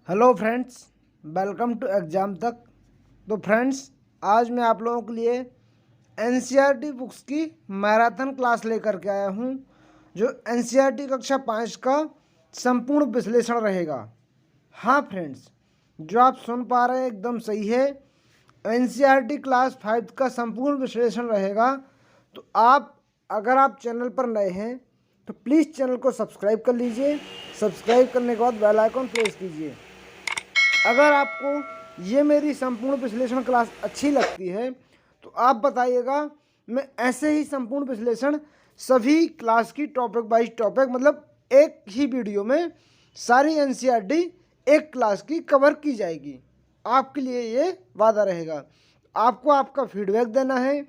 Hello friends, welcome to exam तक। तो friends, आज मैं आप लोगों के लिए एनसीईआरटी बुक्स की मैराथन क्लास लेकर के आया हूँ, जो एनसीईआरटी कक्षा 5 का संपूर्ण विश्लेषण रहेगा। हाँ फ्रेंड्स, जो आप सुन पा रहे हैं एकदम सही है। एनसीईआरटी क्लास 5 का संपूर्ण विश्लेषण रहेगा। तो अगर आप चैनल पर नए हैं तो प्लीज़ चैनल को सब्सक्राइब कर लीजिए। सब्सक्राइब करने के बाद बेल आइकन प्रेस कीजिए। अगर आपको ये मेरी संपूर्ण विश्लेषण क्लास अच्छी लगती है तो आप बताइएगा। मैं ऐसे ही संपूर्ण विश्लेषण सभी क्लास की टॉपिक वाइज टॉपिक मतलब एक ही वीडियो में सारी एनसीईआरटी एक क्लास की कवर की जाएगी। आपके लिए ये वादा रहेगा। आपको आपका फीडबैक देना है।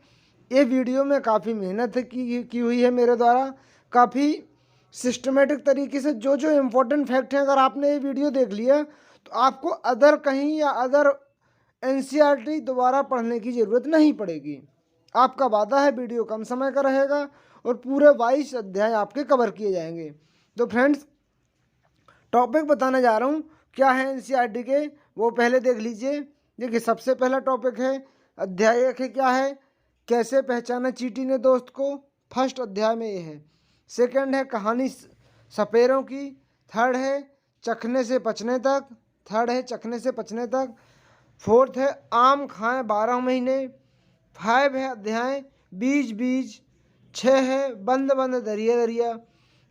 ये वीडियो में काफ़ी मेहनत की हुई है मेरे द्वारा, काफ़ी सिस्टमेटिक तरीके से जो जो इम्पोर्टेंट फैक्ट हैं अगर आपने ये वीडियो देख लिया तो आपको अदर कहीं या अदर एनसीईआरटी दोबारा पढ़ने की ज़रूरत नहीं पड़ेगी। आपका वादा है वीडियो कम समय का रहेगा और पूरे 22 अध्याय आपके कवर किए जाएंगे। तो फ्रेंड्स, टॉपिक बताने जा रहा हूँ क्या है एनसीईआरटी के, वो पहले देख लीजिए। देखिए, सबसे पहला टॉपिक है अध्याय एक है क्या है, कैसे पहचाना चींटी ने दोस्त को। फर्स्ट अध्याय में ये है। सेकंड है कहानी सपेरों की। थर्ड है चखने से पचने तक। फोर्थ है आम खाएं 12 महीने। 5 है अध्याय बीज बीज। 6 है बंद बंद दरिया दरिया।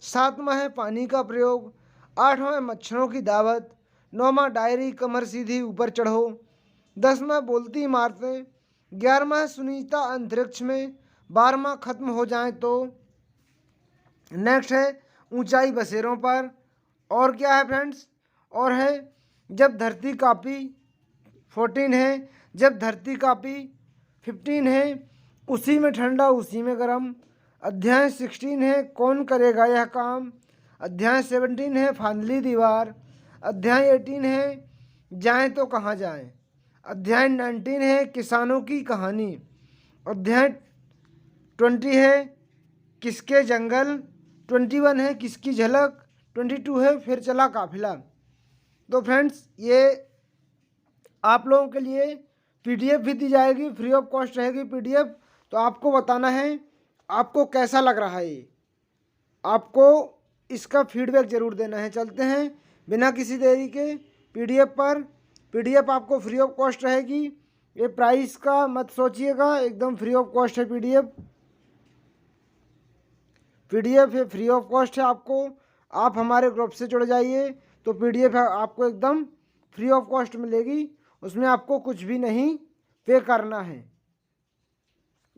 7वां है पानी का प्रयोग। 8वां है मच्छरों की दावत। 9वां डायरी कमर सीधी ऊपर चढ़ो। 10वां बोलती इमारतें। 11वां है सुनीता अंतरिक्ष में। 12वां खत्म हो जाए तो। नेक्स्ट है ऊंचाई बसेरों पर। और क्या है फ्रेंड्स, और है जब धरती कांपी। 14 है जब धरती कांपी। 15 है उसी में ठंडा उसी में गर्म। अध्याय 16 है कौन करेगा यह काम। अध्याय 17 है फांदली दीवार। अध्याय 18 है जाएं तो कहाँ जाएं। अध्याय 19 है किसानों की कहानी। अध्याय 20 है किसके जंगल। 21 है किसकी झलक। 22 है फिर चला काफिला। तो फ्रेंड्स, ये आप लोगों के लिए पीडीएफ भी दी जाएगी, फ्री ऑफ कॉस्ट रहेगी पीडीएफ। तो आपको बताना है आपको कैसा लग रहा है ये, आपको इसका फीडबैक ज़रूर देना है। चलते हैं बिना किसी देरी के पीडीएफ पर। पीडीएफ आपको फ्री ऑफ कॉस्ट रहेगी। ये प्राइस का मत सोचिएगा, एकदम फ्री ऑफ कॉस्ट है पीडीएफ। पीडीएफ ये फ्री ऑफ कॉस्ट है आपको। आप हमारे ग्रुप से जुड़ जाइए तो पीडीएफ आपको एकदम फ्री ऑफ कॉस्ट मिलेगी। उसमें आपको कुछ भी नहीं पे करना है।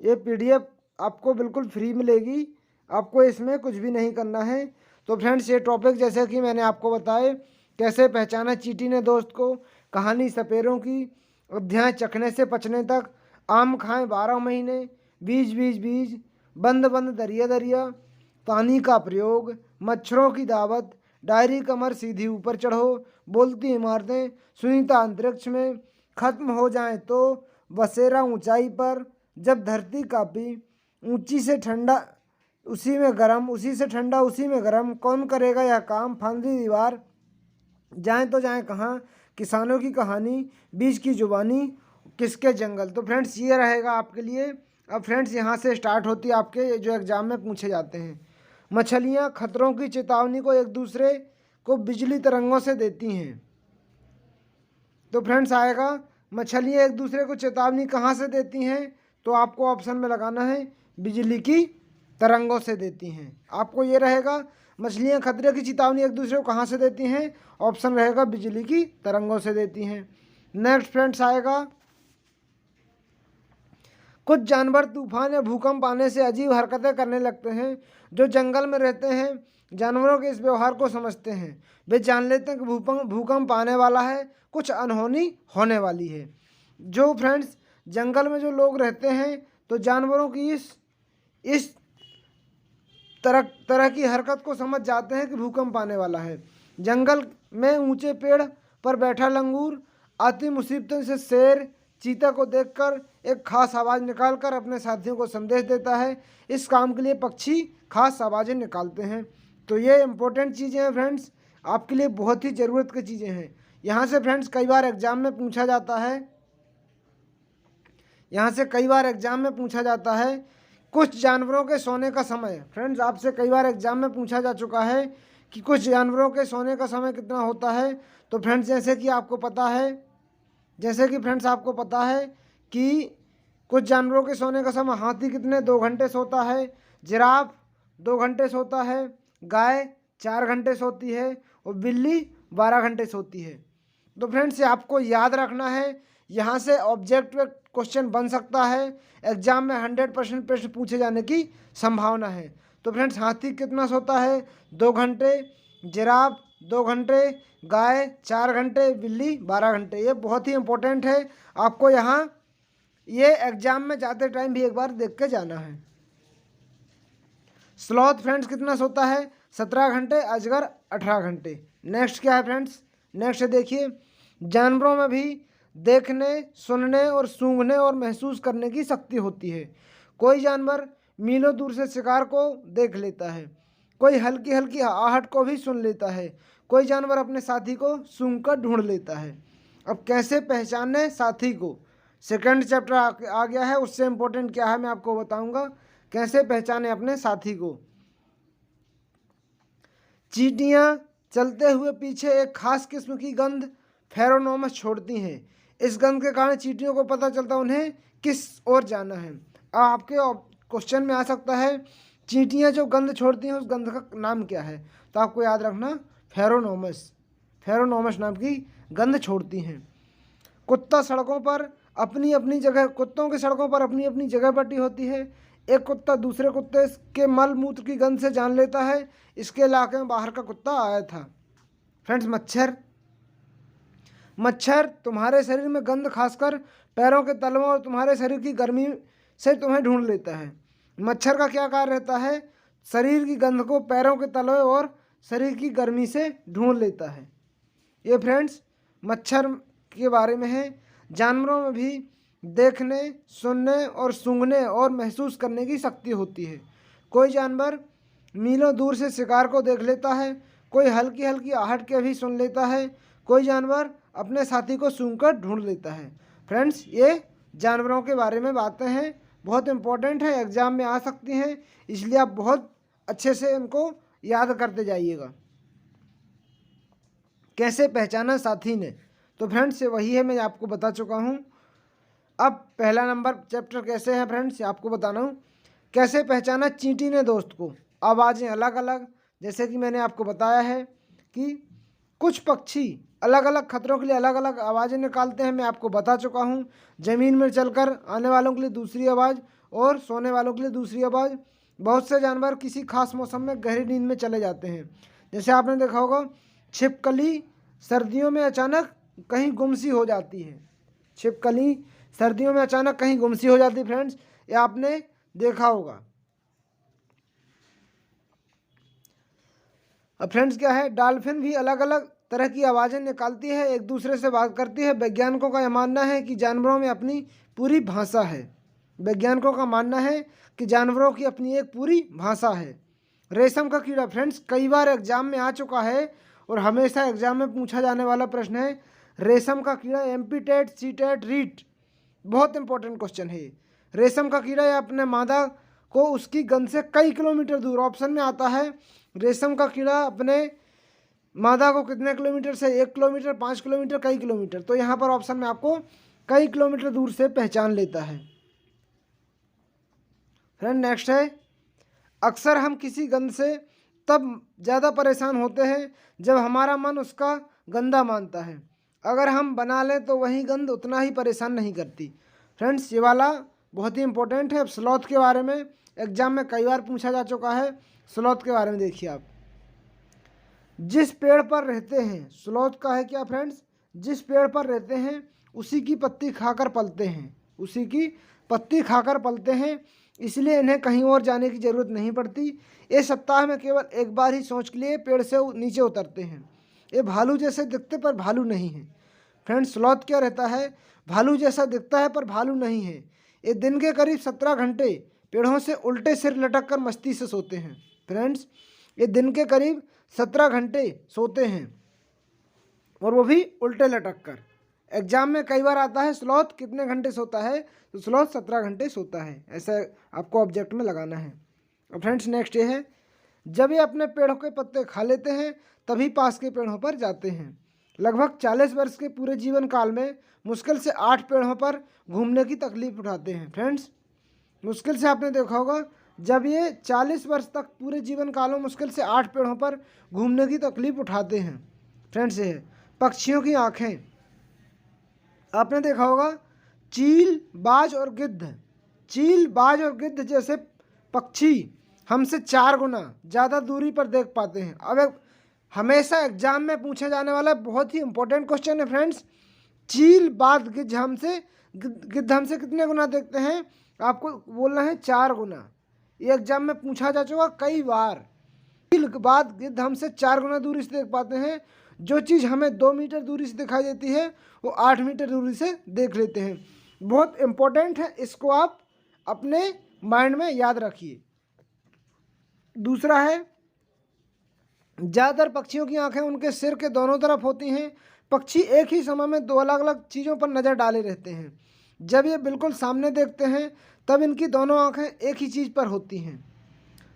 ये पीडीएफ आपको बिल्कुल फ्री मिलेगी, आपको इसमें कुछ भी नहीं करना है। तो फ्रेंड्स, ये टॉपिक जैसे कि मैंने आपको बताए, कैसे पहचाना चींटी ने दोस्त को, कहानी सपेरों की, अध्याय चखने से पचने तक, आम खाएं 12 महीने, बीज बीज बीज, बंद बंद दरिया दरिया, पानी का प्रयोग, मच्छरों की दावत, डायरी कमर सीधी ऊपर चढ़ो, बोलती इमारतें, सुनीता अंतरिक्ष में, खत्म हो जाए तो, बसेरा ऊंचाई पर, जब धरती कांपी, ऊंची से ठंडा उसी में गरम, उसी से ठंडा उसी में गरम, कौन करेगा यह काम, फांदी दीवार, जाएं तो जाएं कहाँ, किसानों की कहानी, बीज की जुबानी, किसके जंगल। तो फ्रेंड्स, ये रहेगा आपके लिए। अब फ्रेंड्स, यहाँ से स्टार्ट होती है आपके जो एग्ज़ाम में पूछे जाते हैं। मछलियाँ खतरों की चेतावनी को एक दूसरे को बिजली तरंगों से देती हैं। तो फ्रेंड्स आएगा मछलियाँ एक दूसरे को चेतावनी कहाँ से देती हैं, तो आपको ऑप्शन में लगाना है बिजली की तरंगों से देती हैं। आपको ये रहेगा मछलियाँ खतरे की चेतावनी एक दूसरे को कहाँ से देती हैं, ऑप्शन रहेगा बिजली की तरंगों से देती हैं। नेक्स्ट फ्रेंड्स आएगा कुछ जानवर तूफान या भूकंप आने से अजीब हरकतें करने लगते हैं। जो जंगल में रहते हैं जानवरों के इस व्यवहार को समझते हैं। वे जान लेते हैं कि भूकंप आने वाला है, कुछ अनहोनी होने वाली है। जो फ्रेंड्स जंगल में जो लोग रहते हैं तो जानवरों की इस तरह की हरकत को समझ जाते हैं कि भूकंप आने वाला है। जंगल में ऊंचे पेड़ पर बैठा लंगूर आती मुसीबतों से शेर चीता को देखकर एक खास आवाज़ निकालकर अपने साथियों को संदेश देता है। इस काम के लिए पक्षी खास आवाज़ें निकालते हैं। तो ये इम्पोर्टेंट चीज़ें हैं फ्रेंड्स। आपके लिए बहुत ही ज़रूरत की चीज़ें हैं। यहाँ से फ्रेंड्स कई बार एग्ज़ाम में पूछा जाता है, यहाँ से कई बार एग्ज़ाम में पूछा जाता है कुछ जानवरों के सोने का समय। फ्रेंड्स आपसे कई बार एग्ज़ाम में पूछा जा चुका है कि कुछ जानवरों के सोने का समय कितना होता है। तो फ्रेंड्स जैसे कि फ्रेंड्स आपको पता है कि कुछ जानवरों के सोने का समय, हाथी कितने 2 घंटे सोता है, जिराफ 2 घंटे सोता है, गाय 4 घंटे सोती है और बिल्ली 12 घंटे सोती है। तो फ्रेंड्स ये आपको याद रखना है, यहाँ से ऑब्जेक्टिव क्वेश्चन बन सकता है, एग्जाम में 100% प्रश्न पूछे जाने की संभावना है। तो फ्रेंड्स हाथी कितना सोता है 2 घंटे, जिराफ 2 घंटे, गाय 4 घंटे, बिल्ली 12 घंटे। ये बहुत ही इंपॉर्टेंट है, आपको यहाँ ये एग्जाम में जाते टाइम भी एक बार देख के जाना है। स्लॉथ फ्रेंड्स कितना सोता है 17 घंटे, अजगर 18 घंटे। नेक्स्ट क्या है फ्रेंड्स, नेक्स्ट देखिए, जानवरों में भी देखने, सुनने और सूंघने और महसूस करने की शक्ति होती है। कोई जानवर मीलों दूर से शिकार को देख लेता है, कोई हल्की हल्की आहट को भी सुन लेता है, कोई जानवर अपने साथी को सूंघकर ढूंढ लेता है। अब कैसे पहचाने साथी को, सेकंड चैप्टर आ गया है, उससे इम्पोर्टेंट क्या है मैं आपको बताऊंगा, कैसे पहचाने अपने साथी को। चींटियां चलते हुए पीछे एक खास किस्म की गंध फेरोमोन छोड़ती हैं। इस गंध के कारण चींटियों को पता चलता उन्हें किस ओर जाना है। आपके क्वेश्चन में आ सकता है चींटियां जो गंध छोड़ती हैं उस गंध का नाम क्या है, तो आपको याद रखना फेरोमोन नाम की गंध छोड़ती हैं। कुत्ता सड़कों पर अपनी अपनी जगह, कुत्तों की सड़कों पर अपनी अपनी जगह बटी होती है। एक कुत्ता दूसरे कुत्ते के मल मूत्र की गंध से जान लेता है इसके इलाके में बाहर का कुत्ता आया था। फ्रेंड्स मच्छर तुम्हारे शरीर में गंध खासकर पैरों के तलवों और तुम्हारे शरीर की गर्मी से तुम्हें ढूंढ लेता है। मच्छर का क्या कार्य रहता है, शरीर की गंध को पैरों के तलवे और शरीर की गर्मी से ढूंढ लेता है। ये फ्रेंड्स मच्छर के बारे में है। जानवरों में भी देखने, सुनने और सूंघने और महसूस करने की शक्ति होती है। कोई जानवर मीलों दूर से शिकार को देख लेता है, कोई हल्की हल्की आहट के भी सुन लेता है, कोई जानवर अपने साथी को सूंघकर ढूंढ लेता है। फ्रेंड्स ये जानवरों के बारे में बातें हैं, बहुत इंपॉर्टेंट है, एग्जाम में आ सकती हैं, इसलिए आप बहुत अच्छे से इनको याद करते जाइएगा। कैसे पहचाना साथी ने, तो फ्रेंड्स वही है मैं आपको बता चुका हूँ। अब पहला नंबर चैप्टर कैसे है फ्रेंड्स आपको बताना हूँ। कैसे पहचाना चींटी ने दोस्त को, आवाज़ें अलग अलग, जैसे कि मैंने आपको बताया है कि कुछ पक्षी अलग अलग खतरों के लिए अलग अलग आवाज़ें निकालते हैं, मैं आपको बता चुका हूँ। ज़मीन में चलकर आने वालों के लिए दूसरी आवाज़ और सोने वालों के लिए दूसरी आवाज़। बहुत से जानवर किसी खास मौसम में गहरी नींद में चले जाते हैं, जैसे आपने देखा होगा छिपकली सर्दियों में अचानक कहीं गुमसी हो जाती है। छिपकली सर्दियों में अचानक कहीं गुमसी हो जाती है फ्रेंड्स, ये आपने देखा होगा। अब फ्रेंड्स क्या है, डॉल्फिन भी अलग अलग तरह की आवाज़ें निकालती है, एक दूसरे से बात करती है। वैज्ञानिकों का यह मानना है कि जानवरों में अपनी पूरी भाषा है। वैज्ञानिकों का मानना है कि जानवरों की अपनी एक पूरी भाषा है। रेशम का कीड़ा फ्रेंड्स कई बार एग्जाम में आ चुका है और हमेशा एग्जाम में पूछा जाने वाला प्रश्न है। रेशम का कीड़ा एम्पीटेट, सीटेट, रीट, बहुत इंपॉर्टेंट क्वेश्चन है। रेशम का कीड़ा या अपने मादा को उसकी गंध से कई किलोमीटर दूर, ऑप्शन में आता है रेशम का कीड़ा अपने मादा को कितने किलोमीटर से, 1 किलोमीटर, 5 किलोमीटर, कई किलोमीटर, तो यहाँ पर ऑप्शन में आपको कई किलोमीटर दूर से पहचान लेता है। फ्रेंड नेक्स्ट है, अक्सर हम किसी गंध से तब ज़्यादा परेशान होते हैं जब हमारा मन उसका गंदा मानता है, अगर हम बना लें तो वही गंध उतना ही परेशान नहीं करती। फ्रेंड्स ये वाला बहुत ही इंपॉर्टेंट है। अब स्लॉथ के बारे में एग्जाम में कई बार पूछा जा चुका है। स्लॉथ के बारे में देखिए आप, जिस पेड़ पर रहते हैं, स्लॉथ का है क्या फ्रेंड्स, जिस पेड़ पर रहते हैं उसी की पत्ती खाकर पलते हैं, उसी की पत्ती खाकर पलते हैं, इसलिए इन्हें कहीं और जाने की ज़रूरत नहीं पड़ती। ये सप्ताह में केवल एक बार ही सोच के लिए पेड़ से नीचे उतरते हैं। ये भालू जैसे दिखते पर भालू नहीं है। फ्रेंड्स स्लॉथ क्या रहता है, भालू जैसा दिखता है पर भालू नहीं है। ये दिन के करीब 17 घंटे पेड़ों से उल्टे सिर लटक कर मस्ती से सोते हैं। फ्रेंड्स ये दिन के करीब 17 घंटे सोते हैं, और वो भी उल्टे लटक कर। एग्जाम में कई बार आता है स्लॉथ कितने घंटे सोता है, तो स्लॉथ 17 घंटे सोता है, ऐसा आपको ऑब्जेक्ट में लगाना है। और फ्रेंड्स नेक्स्ट ये है, जब ये अपने पेड़ों के पत्ते खा लेते हैं तभी पास के पेड़ों पर जाते हैं। लगभग 40 वर्ष के पूरे जीवन काल में मुश्किल से 8 पेड़ों पर घूमने की तकलीफ उठाते हैं। फ्रेंड्स मुश्किल से आपने देखा होगा, जब ये 40 वर्ष तक पूरे जीवन काल में मुश्किल से 8 पेड़ों पर घूमने की तकलीफ उठाते हैं। फ्रेंड्स ये है पक्षियों की आँखें। आपने देखा होगा चील, बाज और गिद्ध, चील, बाज और गिद्ध जैसे पक्षी हमसे 4 गुना ज़्यादा दूरी पर देख पाते हैं। अब एक हमेशा एग्जाम में पूछा जाने वाला बहुत ही इंपॉर्टेंट क्वेश्चन है फ्रेंड्स, चील, बाज, गिद्ध हमसे कितने गुना देखते हैं, आपको बोलना है 4 गुना। ये एग्जाम में पूछा जा चुका कई बार। चील, बाज, गिद्ध हमसे 4 गुना दूरी से देख पाते हैं। जो चीज़ हमें 2 मीटर दूरी से दिखाई देती है वो 8 मीटर दूरी से देख लेते हैं। बहुत इम्पोर्टेंट है, इसको आप अपने माइंड में याद रखिए। दूसरा है, ज़्यादातर पक्षियों की आंखें उनके सिर के दोनों तरफ होती हैं। पक्षी एक ही समय में 2 अलग अलग चीज़ों पर नज़र डाले रहते हैं। जब ये बिल्कुल सामने देखते हैं तब इनकी दोनों आंखें एक ही चीज़ पर होती हैं।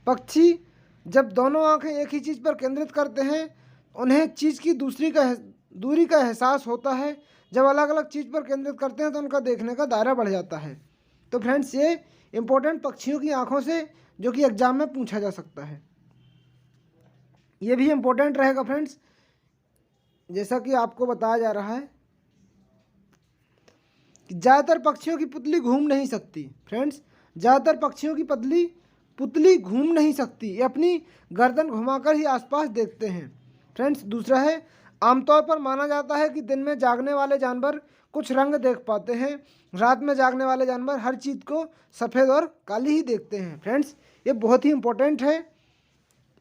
पक्षी जब दोनों आंखें एक ही चीज़ पर केंद्रित करते हैं उन्हें चीज़ की दूरी का एहसास होता है। जब अलग अलग चीज़ पर केंद्रित करते हैं तो उनका देखने का दायरा बढ़ जाता है। तो फ्रेंड्स ये इम्पोर्टेंट पक्षियों की आंखों से जो कि एग्जाम में पूछा जा सकता है, ये भी इम्पोर्टेंट रहेगा फ्रेंड्स। जैसा कि आपको बताया जा रहा है कि ज़्यादातर पक्षियों की पुतली घूम नहीं सकती। फ्रेंड्स ज़्यादातर पक्षियों की पुतली घूम नहीं सकती, ये अपनी गर्दन घुमाकर ही आसपास देखते हैं। फ्रेंड्स दूसरा है, आमतौर पर माना जाता है कि दिन में जागने वाले जानवर कुछ रंग देख पाते हैं, रात में जागने वाले जानवर हर चीज़ को सफ़ेद और काली ही देखते हैं। फ्रेंड्स ये बहुत ही इम्पोर्टेंट है,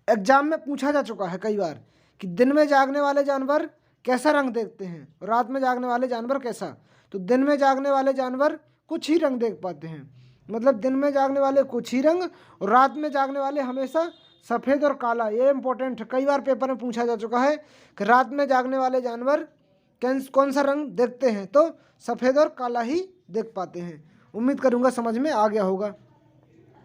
एग्जाम में पूछा जा चुका है कई बार कि दिन में जागने वाले जानवर कैसा रंग देखते हैं, रात में जागने वाले जानवर कैसा। तो दिन में जागने वाले जानवर कुछ ही रंग देख पाते हैं, मतलब दिन में जागने वाले कुछ ही रंग और रात में जागने वाले हमेशा सफ़ेद और काला। ये इंपॉर्टेंट है, कई बार पेपर में पूछा जा चुका है कि रात में जागने वाले जानवर कौन सा रंग देखते हैं, तो सफ़ेद और काला ही देख पाते हैं। उम्मीद करूँगा समझ में आ गया होगा।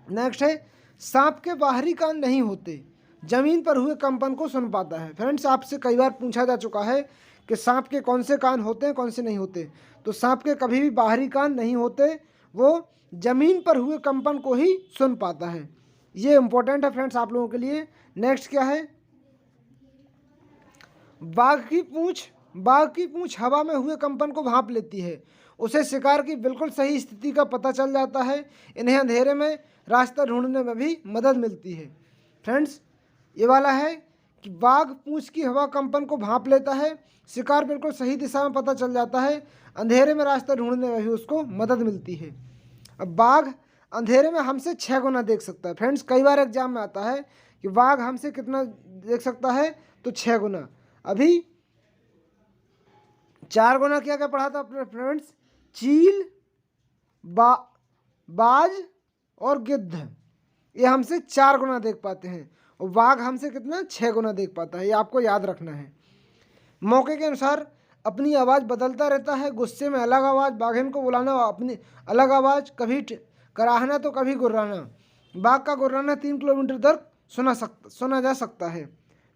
नेक्स्ट है, सांप के बाहरी कान नहीं होते, जमीन पर हुए कंपन को सुन पाता है। फ्रेंड्स आपसे कई बार पूछा जा चुका है कि सांप के कौन से कान होते हैं, कौन से नहीं होते। तो सांप के कभी भी बाहरी कान नहीं होते, वो जमीन पर हुए कंपन को ही सुन पाता है। ये इंपॉर्टेंट है फ्रेंड्स आप लोगों के लिए। नेक्स्ट क्या है, बाघ की पूंछ हवा में हुए कंपन को भांप लेती है, उसे शिकार की बिल्कुल सही स्थिति का पता चल जाता है। इन्हें अंधेरे में रास्ता ढूंढने में भी मदद मिलती है। फ्रेंड्स ये वाला है कि बाघ पूंछ की हवा कंपन को भांप लेता है, शिकार बिल्कुल सही दिशा में पता चल जाता है, अंधेरे में रास्ता ढूंढने में भी उसको मदद मिलती है। अब बाघ अंधेरे में हमसे 6 गुना देख सकता है। फ्रेंड्स कई बार एग्जाम में आता है कि बाघ हमसे कितना देख सकता है, तो 6 गुना। अभी 4 गुना क्या क्या पढ़ा था अपने फ्रेंड्स, चील, बाज और गिद्ध, ये हमसे 4 गुना देख पाते हैं और बाघ हमसे कितना 6 गुना देख पाता है। ये आपको याद रखना है। मौके के अनुसार अपनी आवाज़ बदलता रहता है, गुस्से में अलग आवाज़, बाघिन को बुलाना अपनी अलग आवाज़, कभी कराहना तो कभी गुर्राना। बाघ का गुर्राना 3 किलोमीटर तक सुना जा सकता है।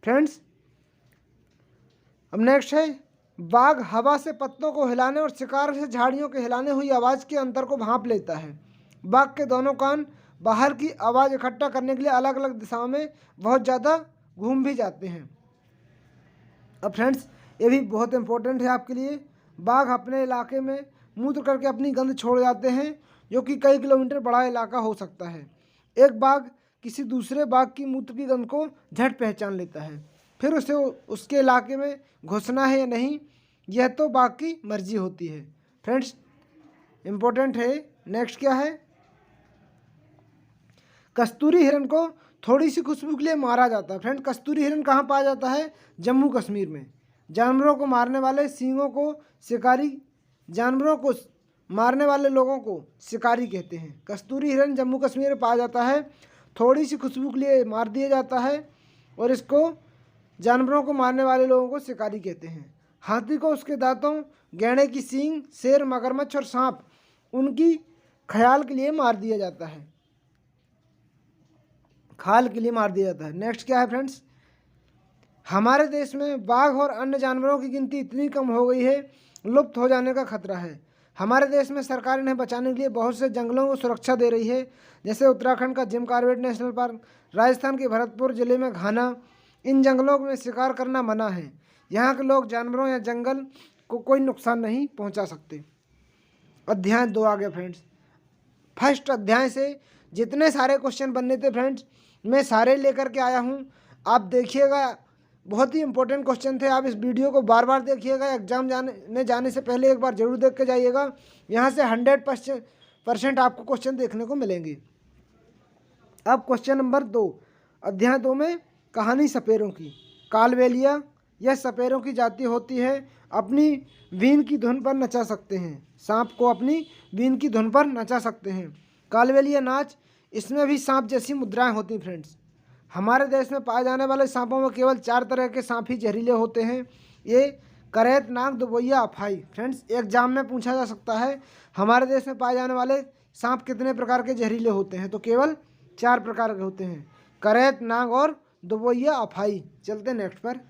फ्रेंड्स अब नेक्स्ट है, बाघ हवा से पत्तों को हिलाने और शिकार से झाड़ियों के हिलाने हुई आवाज़ के अंतर को भांप लेता है। बाघ के दोनों कान बाहर की आवाज़ इकट्ठा करने के लिए अलग अलग दिशाओं में बहुत ज़्यादा घूम भी जाते हैं। अब फ्रेंड्स ये भी बहुत इंपॉर्टेंट है आपके लिए, बाघ अपने इलाके में मूत्र करके अपनी गंध छोड़ जाते हैं, जो कि कई किलोमीटर बड़ा इलाका हो सकता है। एक बाघ किसी दूसरे बाघ की मूत्र की गंध को झट पहचान लेता है, फिर उसे उसके इलाके में घुसना है या नहीं, यह तो बाघ की मर्जी होती है। फ्रेंड्स इम्पोर्टेंट है। नेक्स्ट क्या है, कस्तूरी हिरण को थोड़ी सी खुशबू के लिए मारा जाता है। फ्रेंड कस्तूरी हिरण कहाँ पाया जाता है, जम्मू कश्मीर में। जानवरों को मारने वाले सींगों को शिकारी, जानवरों को मारने वाले लोगों को शिकारी कहते हैं। कस्तूरी हिरण जम्मू कश्मीर में पाया जाता है, थोड़ी सी खुशबू के लिए मार दिया जाता है और इसको जानवरों को मारने वाले लोगों को शिकारी कहते हैं। हाथी को उसके दांतों, गैंडे की सींग, शेर, मगरमच्छ और सांप उनकी ख्याल के लिए मार दिया जाता है, खाल के लिए मार दिया जाता है। नेक्स्ट क्या है फ्रेंड्स, हमारे देश में बाघ और अन्य जानवरों की गिनती इतनी कम हो गई है, लुप्त हो जाने का खतरा है। हमारे देश में सरकार इन्हें बचाने के लिए बहुत से जंगलों को सुरक्षा दे रही है, जैसे उत्तराखंड का Jim Corbett national park, Rajasthan के भरतपुर जिले में घाना। इन जंगलों में शिकार करना मना है। यहाँ के लोग जानवरों या जंगल को कोई नुकसान नहीं पहुँचा सकते। अध्याय 2 आ गया फ्रेंड्स। फर्स्ट अध्याय से जितने सारे क्वेश्चन बनने थे फ्रेंड्स, मैं सारे लेकर के आया हूँ। आप देखिएगा, बहुत ही इंपॉर्टेंट क्वेश्चन थे। आप इस वीडियो को बार बार देखिएगा। एग्जाम जाने से पहले एक बार जरूर देख के जाइएगा। यहाँ से 100% आपको क्वेश्चन देखने को मिलेंगे। अब क्वेश्चन नंबर 2, अध्याय 2 में कहानी सपेरों की। कालबेलिया यह सपेरों की जाति होती है, अपनी बीन की धुन पर नचा सकते हैं। सांप को अपनी बीन की धुन पर नचा सकते हैं। कालबेलिया नाच, इसमें भी सांप जैसी मुद्राएं होती फ्रेंड्स। हमारे देश में पाए जाने वाले सांपों में केवल 4 तरह के सांप ही जहरीले होते हैं। ये करैत, नाग, दुबैया, अफाई। फ्रेंड्स एग्जाम में पूछा जा सकता है हमारे देश में पाए जाने वाले सांप कितने प्रकार के जहरीले होते हैं, तो केवल 4 प्रकार के होते हैं, करैत, नाग और दुबैया, अफाई। चलते नेक्स्ट पर।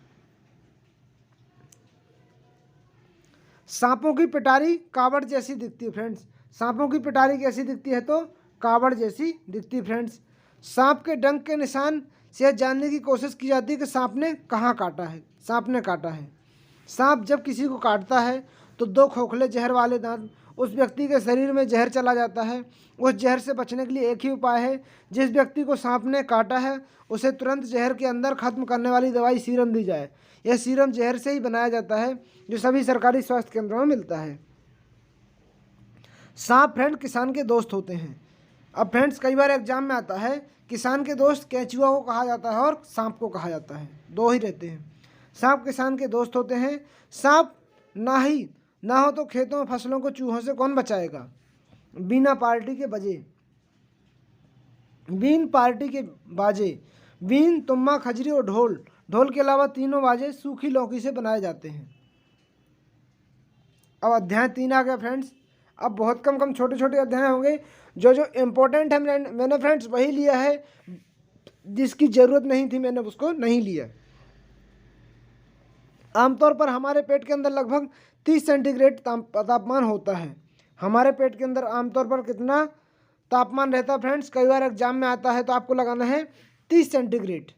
सांपों की पिटारी कावड़ जैसी दिखती है फ्रेंड्स। सांपों की पिटारी कैसी दिखती है, तो कावड़ जैसी दिखती है फ्रेंड्स। सांप के डंक के निशान से यह जानने की कोशिश की जाती है कि सांप ने कहाँ काटा है। सांप ने काटा है। सांप जब किसी को काटता है तो 2 खोखले जहर वाले दांत, उस व्यक्ति के शरीर में जहर चला जाता है। उस जहर से बचने के लिए एक ही उपाय है, जिस व्यक्ति को सांप ने काटा है उसे तुरंत जहर के अंदर खत्म करने वाली दवाई सीरम दी जाए। यह सीरम जहर से ही बनाया जाता है, जो सभी सरकारी स्वास्थ्य केंद्रों में मिलता है। सांप फ्रेंड किसान के दोस्त होते हैं। अब फ्रेंड्स कई बार एग्जाम में आता है, किसान के दोस्त केंचुआ को कहा जाता है और सांप को कहा जाता है, 2 ही रहते हैं। सांप किसान के दोस्त होते हैं। सांप ना हो तो खेतों में फसलों को चूहों से कौन बचाएगा। बीन पार्टी के बाजे, बीन, तुम्मा, खजरी और ढोल। ढोल के अलावा तीनों बाजे सूखी लौकी से बनाए जाते हैं। अब अध्याय 3 आ गया फ्रेंड्स। अब बहुत कम छोटे छोटे अध्याय होंगे। जो इम्पोर्टेंट है मैंने फ्रेंड्स वही लिया है, जिसकी ज़रूरत नहीं थी मैंने उसको नहीं लिया। आमतौर पर हमारे पेट के अंदर लगभग 30 सेंटीग्रेड तापमान होता है। हमारे पेट के अंदर आमतौर पर कितना तापमान रहता है फ्रेंड्स, कई बार एग्जाम में आता है तो आपको लगाना है 30 सेंटीग्रेड।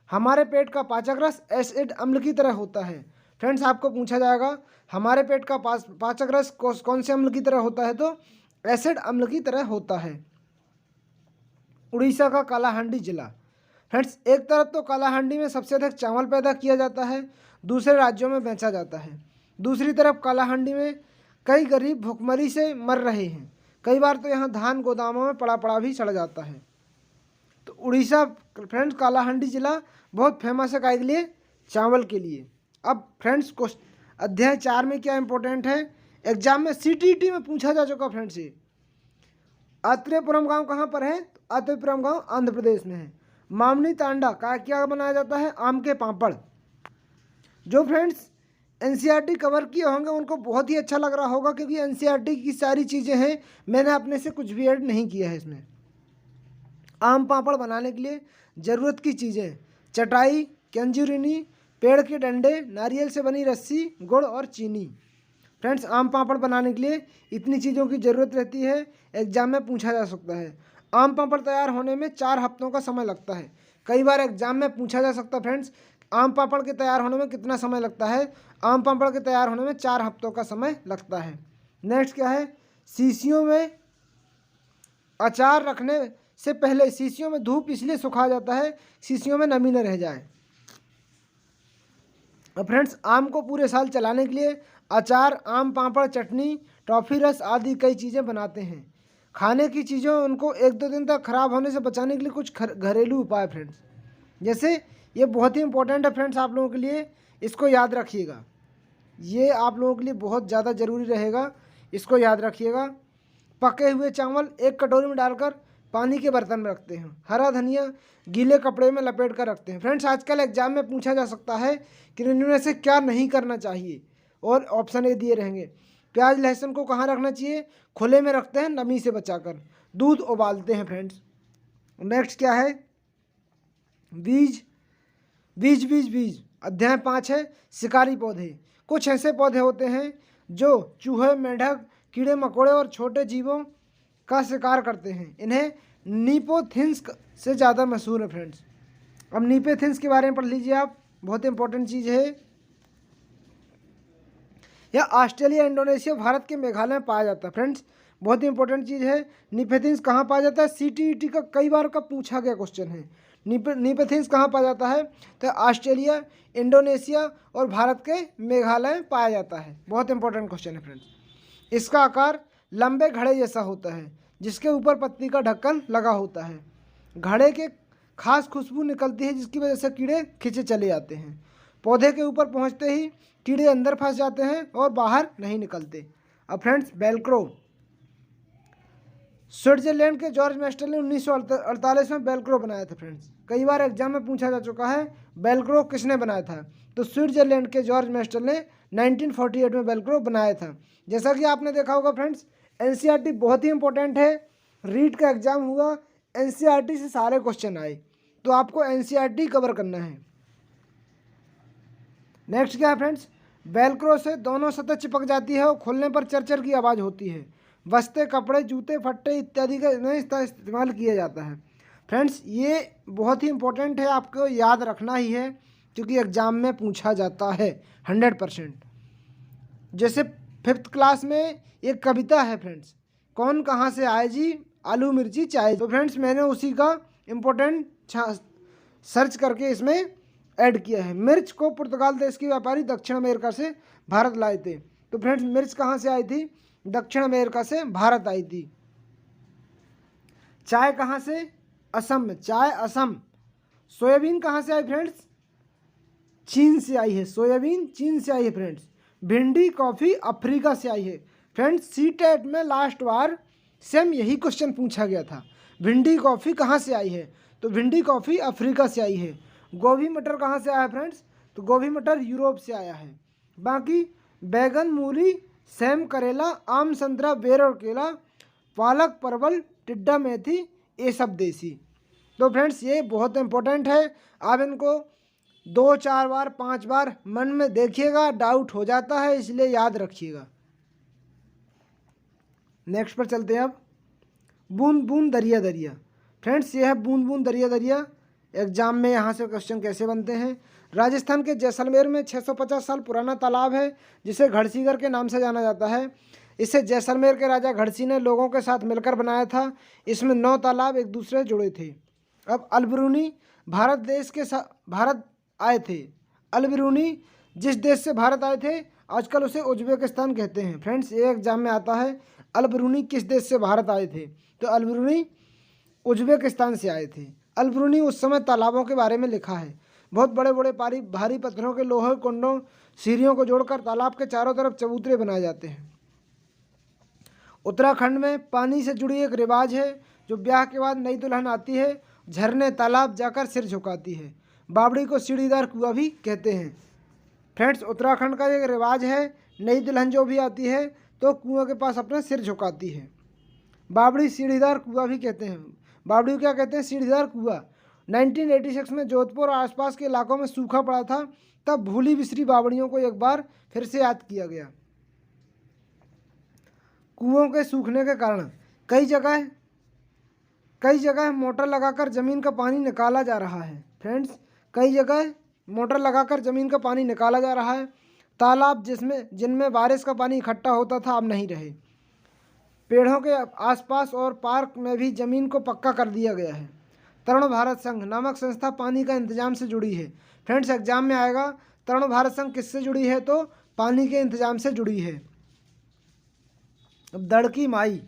हमारे पेट का पाचक रस एसिड अम्ल की तरह होता है। फ्रेंड्स आपको पूछा जाएगा हमारे पेट का पाचक रस कौन से अम्ल की तरह होता है, तो एसिड अम्ल की तरह होता है। उड़ीसा का कालाहांडी जिला। फ्रेंड्स एक तरफ तो कालाहांडी में सबसे अधिक चावल पैदा किया जाता है, दूसरे राज्यों में बेचा जाता है। दूसरी तरफ कालाहांडी में कई गरीब भुखमरी से मर रहे हैं। कई बार तो यहाँ धान गोदामों में पड़ा भी सड़ जाता है। तो उड़ीसा फ्रेंड्स कालाहांडी जिला बहुत फेमस है काहे के लिए, चावल के लिए। अब फ्रेंड्स अध्याय 4 में क्या इंपॉर्टेंट है, एग्जाम में CTET में पूछा जा चुका फ्रेंड्स। ये आत्रेयपुरम गांव कहाँ पर है, तो आत्रेयपुरम गांव आंध्र प्रदेश में है। मामनी तांडा का क्या बनाया जाता है, आम के पापड़। जो फ्रेंड्स NCERT कवर किए होंगे उनको बहुत ही अच्छा लग रहा होगा, क्योंकि NCERT की सारी चीज़ें हैं, मैंने अपने से कुछ भी ऐड नहीं किया है इसमें। आम पापड़ बनाने के लिए ज़रूरत की चीज़ें, चटाई, कंजूरिनी, पेड़ के डंडे, नारियल से बनी रस्सी, गुड़ और चीनी। फ्रेंड्स आम पापड़ बनाने के लिए इतनी चीज़ों की ज़रूरत रहती है, एग्जाम में पूछा जा सकता है। आम पापड़ तैयार होने में 4 हफ्तों का समय लगता है। कई बार एग्जाम में पूछा जा सकता है फ्रेंड्स आम पापड़ के तैयार होने में कितना समय लगता है। आम पापड़ के तैयार होने में 4 हफ्तों का समय लगता है। नेक्स्ट क्या है, शीशियों में अचार रखने से पहले शीशियों में धूप इसलिए सुखाया जाता है शीशियों में नमी न रह जाए। फ्रेंड्स आम को पूरे साल चलाने के लिए अचार, आम पापड़, चटनी, टॉफ़ी रस आदि कई चीज़ें बनाते हैं। खाने की चीज़ों उनको 1-2 दिन तक ख़राब होने से बचाने के लिए कुछ घरेलू उपाय फ्रेंड्स, जैसे ये बहुत ही इंपॉर्टेंट है फ्रेंड्स आप लोगों के लिए, इसको याद रखिएगा। ये आप लोगों के लिए बहुत ज़्यादा ज़रूरी रहेगा, इसको याद रखिएगा। पके हुए चावल 1 कटोरी में डालकर पानी के बर्तन में रखते हैं। हरा धनिया गीले कपड़े में लपेट कर रखते हैं। फ्रेंड्स, आजकल एग्जाम में पूछा जा सकता है कि इनमें से क्या नहीं करना चाहिए, और ऑप्शन ए दिए रहेंगे। प्याज लहसुन को कहाँ रखना चाहिए? खुले में रखते हैं, नमी से बचाकर। दूध उबालते हैं। फ्रेंड्स, नेक्स्ट क्या है? बीज बीज बीज बीज अध्याय 5 है शिकारी पौधे। कुछ ऐसे पौधे होते हैं जो चूहे, मेंढक, कीड़े मकोड़े और छोटे जीवों का शिकार करते हैं। इन्हें नीपोथिन्स से ज़्यादा मशहूर है। फ्रेंड्स, अब नीपोथिन्स के बारे में पढ़ लीजिए आप, बहुत इंपॉर्टेंट चीज़ है। यह ऑस्ट्रेलिया, इंडोनेशिया, भारत के मेघालय में पाया जाता है। फ्रेंड्स, बहुत ही इंपॉर्टेंट चीज़ है। नीपोथिन्स कहाँ पाया जाता है? CTET का कई बार का पूछा गया क्वेश्चन है। नीपोथिन्स कहाँ पाया जाता है? तो ऑस्ट्रेलिया, इंडोनेशिया और भारत के मेघालय में पाया जाता है। बहुत इंपॉर्टेंट क्वेश्चन है। फ्रेंड्स, इसका आकार लंबे घड़े जैसा होता है, जिसके ऊपर पत्ती का ढक्कन लगा होता है। घड़े के खास खुशबू निकलती है, जिसकी वजह से कीड़े खींचे चले जाते हैं। पौधे के ऊपर पहुंचते ही कीड़े अंदर फंस जाते हैं और बाहर नहीं निकलते। अब फ्रेंड्स, वेलक्रो। स्विट्जरलैंड के जॉर्ज मेस्टर ने 1948 में वेलक्रो बनाया था। फ्रेंड्स, कई बार एग्जाम में पूछा जा चुका है वेलक्रो किसने बनाया था? तो स्विट्जरलैंड के जॉर्ज मेस्टर ने 1948 में वेलक्रो बनाया था। जैसा कि आपने देखा होगा फ्रेंड्स, NCERT बहुत ही इंपॉर्टेंट है। रीट का एग्जाम हुआ, NCERT से सारे क्वेश्चन आए, तो आपको NCERT कवर करना है। नेक्स्ट क्या है फ्रेंड्स? वेलक्रो से दोनों सतह चिपक जाती है और खोलने पर चरचर की आवाज़ होती है। बस्ते, कपड़े, जूते, फट्टे इत्यादि का इसका इस्तेमाल किया जाता है। फ्रेंड्स, ये बहुत ही इंपॉर्टेंट है, आपको याद रखना ही है, क्योंकि एग्ज़ाम में पूछा जाता है 100%। जैसे 5th क्लास में एक कविता है फ्रेंड्स, कौन कहाँ से आए जी, आलू मिर्ची चाय। तो फ्रेंड्स, मैंने उसी का इम्पोर्टेंट सर्च करके इसमें ऐड किया है। मिर्च को पुर्तगाल देश के व्यापारी दक्षिण अमेरिका से भारत लाए थे। तो फ्रेंड्स, मिर्च कहाँ से आई थी? दक्षिण अमेरिका से भारत आई थी। चाय कहाँ से? असम में, चाय असम। सोयाबीन कहाँ से आई फ्रेंड्स? चीन से आई है। सोयाबीन चीन से आई है। फ्रेंड्स, भिंडी, कॉफ़ी अफ्रीका से आई है। फ्रेंड्स, CTET में लास्ट बार सेम यही क्वेश्चन पूछा गया था, भिंडी कॉफ़ी कहाँ से आई है? तो भिंडी कॉफ़ी अफ्रीका से आई है। गोभी मटर कहाँ से आया फ्रेंड्स? तो गोभी मटर यूरोप से आया है। बाकी बैगन, मूली, सेम, करेला, आम, संतरा, बेर और केला, पालक, परवल, टिड्डा, मेथी, ये सब देसी। तो फ्रेंड्स, ये बहुत इंपॉर्टेंट है। आप इनको 2-4 बार 5 बार मन में देखिएगा, डाउट हो जाता है, इसलिए याद रखिएगा। नेक्स्ट पर चलते हैं अब। बूंद बूंद दरिया दरिया। फ्रेंड्स, ये है बूंद बूंद दरिया दरिया। एग्जाम में यहाँ से क्वेश्चन कैसे बनते हैं? राजस्थान के जैसलमेर में 650 साल पुराना तालाब है, जिसे घड़सीगर के नाम से जाना जाता है। इसे जैसलमेर के राजा घड़सी ने लोगों के साथ मिलकर बनाया था। इसमें 9 तालाब एक दूसरे से जुड़े थे। अब अलबरूनी भारत देश के भारत आए थे। अलबरूनी जिस देश से भारत आए थे, आजकल उसे उज्बेकिस्तान कहते हैं। फ्रेंड्स, ये एग्जाम में आता है, अलबरूनी किस देश से भारत आए थे? तो अलबरूनी उज्बेकिस्तान से आए थे। अलबरूनी उस समय तालाबों के बारे में लिखा है। बहुत बड़े बड़े भारी पत्थरों के लोहे कुंडों, सीढ़ियों को जोड़कर तालाब के चारों तरफ चबूतरे बनाए जाते हैं। उत्तराखंड में पानी से जुड़ी एक रिवाज है, जो ब्याह के बाद नई दुल्हन आती है, झरने तालाब जाकर सिर झुकाती है। बावड़ी को सीढ़ीदार कुआं भी कहते हैं। फ्रेंड्स, उत्तराखंड का एक रिवाज है, नई दुल्हन जो भी आती है तो कुआं के पास अपना सिर झुकाती है। बावड़ी सीढ़ीदार कुआं भी कहते हैं। बावड़ी को क्या कहते हैं? सीढ़ीदार कुआं। 1986 में जोधपुर और आसपास के इलाकों में सूखा पड़ा था, तब भूली बिसरी बावड़ियों को एक बार फिर से याद किया गया। कुओं के सूखने के कारण कई जगह मोटर लगाकर ज़मीन का पानी निकाला जा रहा है। फ्रेंड्स, कई जगह मोटर लगाकर ज़मीन का पानी निकाला जा रहा है। तालाब जिनमें बारिश का पानी इकट्ठा होता था, अब नहीं रहे। पेड़ों के आसपास और पार्क में भी ज़मीन को पक्का कर दिया गया है। तरुण भारत संघ नामक संस्था पानी का इंतजाम से जुड़ी है। फ्रेंड्स, एग्जाम में आएगा, तरुण भारत संघ किससे जुड़ी है? तो पानी के इंतजाम से जुड़ी है। अब दड़की माई,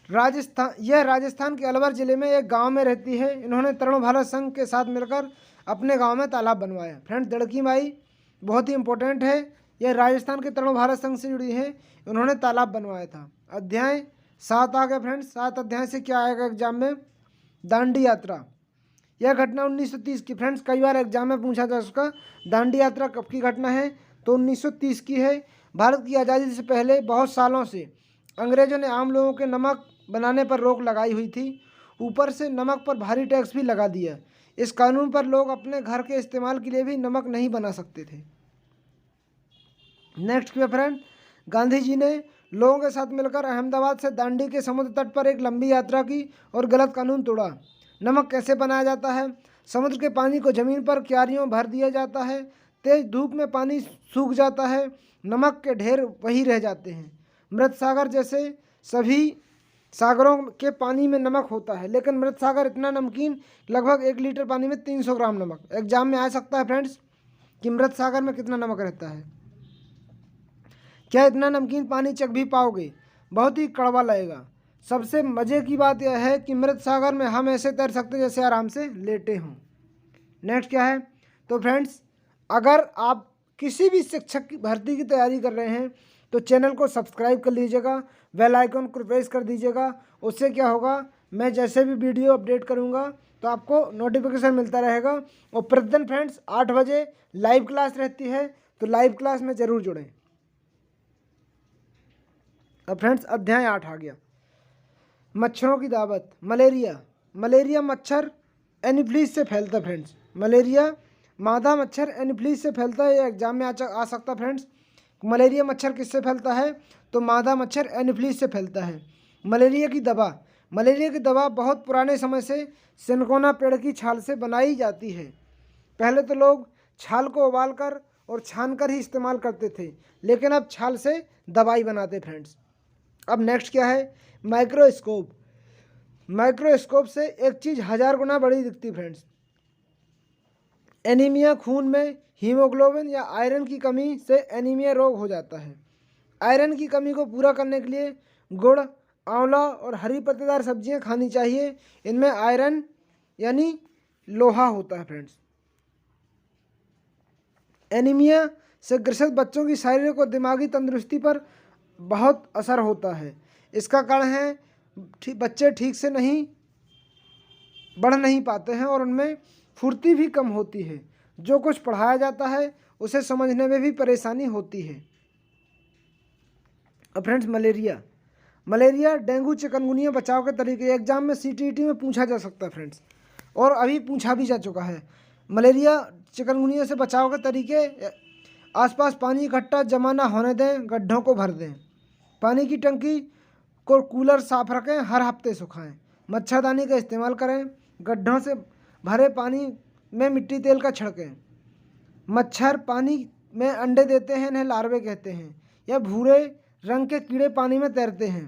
राजस्थान के अलवर ज़िले में एक गांव में रहती है। इन्होंने तरुण भारत संघ के साथ मिलकर अपने गांव में तालाब बनवाया। फ्रेंड्स, दड़की माई बहुत ही इंपॉर्टेंट है। यह राजस्थान के तरुण भारत संघ से जुड़ी है। उन्होंने तालाब बनवाया था। अध्याय 7 आ गया फ्रेंड्स। 7 अध्याय से क्या आएगा एग्जाम में? दांडी यात्रा। यह घटना 1930 की फ्रेंड्स, कई बार एग्जाम में पूछा जा उसका। दांडी यात्रा कब की घटना है? तो 1930 की है। भारत की आज़ादी से पहले बहुत सालों से अंग्रेजों ने आम लोगों के नमक बनाने पर रोक लगाई हुई थी। ऊपर से नमक पर भारी टैक्स भी लगा दिया। इस कानून पर लोग अपने घर के इस्तेमाल के लिए भी नमक नहीं बना सकते थे। नेक्स्ट क्या फ्रेंड, गांधी जी ने लोगों के साथ मिलकर अहमदाबाद से दांडी के समुद्र तट पर एक लंबी यात्रा की और गलत कानून तोड़ा। नमक कैसे बनाया जाता है? समुद्र के पानी को ज़मीन पर क्यारियों भर दिया जाता है। तेज धूप में पानी सूख जाता है, नमक के ढेर वही रह जाते हैं। मृत सागर जैसे सभी सागरों के पानी में नमक होता है, लेकिन मृत सागर इतना नमकीन, लगभग 1 लीटर पानी में 300 ग्राम नमक। एग्जाम में आ सकता है फ्रेंड्स कि मृत सागर में कितना नमक रहता है। क्या इतना नमकीन पानी चख भी पाओगे? बहुत ही कड़वा लगेगा। सबसे मज़े की बात यह है कि मृत सागर में हम ऐसे तैर सकते हैं जैसे आराम से लेटे हों। नेक्स्ट क्या है? तो फ्रेंड्स, अगर आप किसी भी शिक्षक की भर्ती की तैयारी कर रहे हैं तो चैनल को सब्सक्राइब कर लीजिएगा, बेल आइकन को प्रेस कर दीजिएगा। उससे क्या होगा, मैं जैसे भी वीडियो अपडेट करूंगा तो आपको नोटिफिकेशन मिलता रहेगा। और प्रतिदिन फ्रेंड्स 8 बजे लाइव क्लास रहती है, तो लाइव क्लास में ज़रूर जुड़ें। अब फ्रेंड्स अध्याय 8 आ गया, मच्छरों की दावत। मलेरिया मच्छर एनोफिलीज से फैलता है फ्रेंड्स। मलेरिया मादा मच्छर एनोफिलीज से फैलता है। ये एग्जाम में आ सकता फ्रेंड्स। मलेरिया मच्छर किससे फैलता है? तो मादा मच्छर एनोफिलीज से फैलता है। मलेरिया की दवा बहुत पुराने समय से सिनकोना पेड़ की छाल से बनाई जाती है। पहले तो लोग छाल को उबालकर और छानकर ही इस्तेमाल करते थे, लेकिन अब छाल से दवाई बनाते फ्रेंड्स। अब नेक्स्ट क्या है? माइक्रोस्कोप से एक चीज़ 1000 गुना बड़ी दिखती फ्रेंड्स। एनीमिया, खून में हीमोग्लोबिन या आयरन की कमी से एनीमिया रोग हो जाता है। आयरन की कमी को पूरा करने के लिए गुड़, आंवला और हरी पत्तेदार सब्जियां खानी चाहिए। इनमें आयरन यानी लोहा होता है फ्रेंड्स। एनीमिया से ग्रसित बच्चों की शारीरिक और दिमागी तंदुरुस्ती पर बहुत असर होता है। इसका कारण है बच्चे ठीक से बढ़ नहीं पाते हैं और उनमें फुर्ती भी कम होती है। जो कुछ पढ़ाया जाता है उसे समझने में भी परेशानी होती है। अब फ्रेंड्स मलेरिया डेंगू चिकनगुनिया बचाव के तरीके एग्जाम में सीटीईटी में पूछा जा सकता है फ्रेंड्स, और अभी पूछा भी जा चुका है। मलेरिया चिकनगुनिया से बचाव के तरीके: आसपास पानी इकट्ठा जमा ना होने दें, गड्ढों को भर दें, पानी की टंकी को कूलर साफ रखें, हर हफ्ते सुखाएं, मच्छरदानी का इस्तेमाल करें, गड्ढों से भरे पानी में मिट्टी तेल का छिड़कें। मच्छर पानी में अंडे देते हैं, इन्हें लार्वे कहते हैं। यह भूरे रंग के कीड़े पानी में तैरते हैं।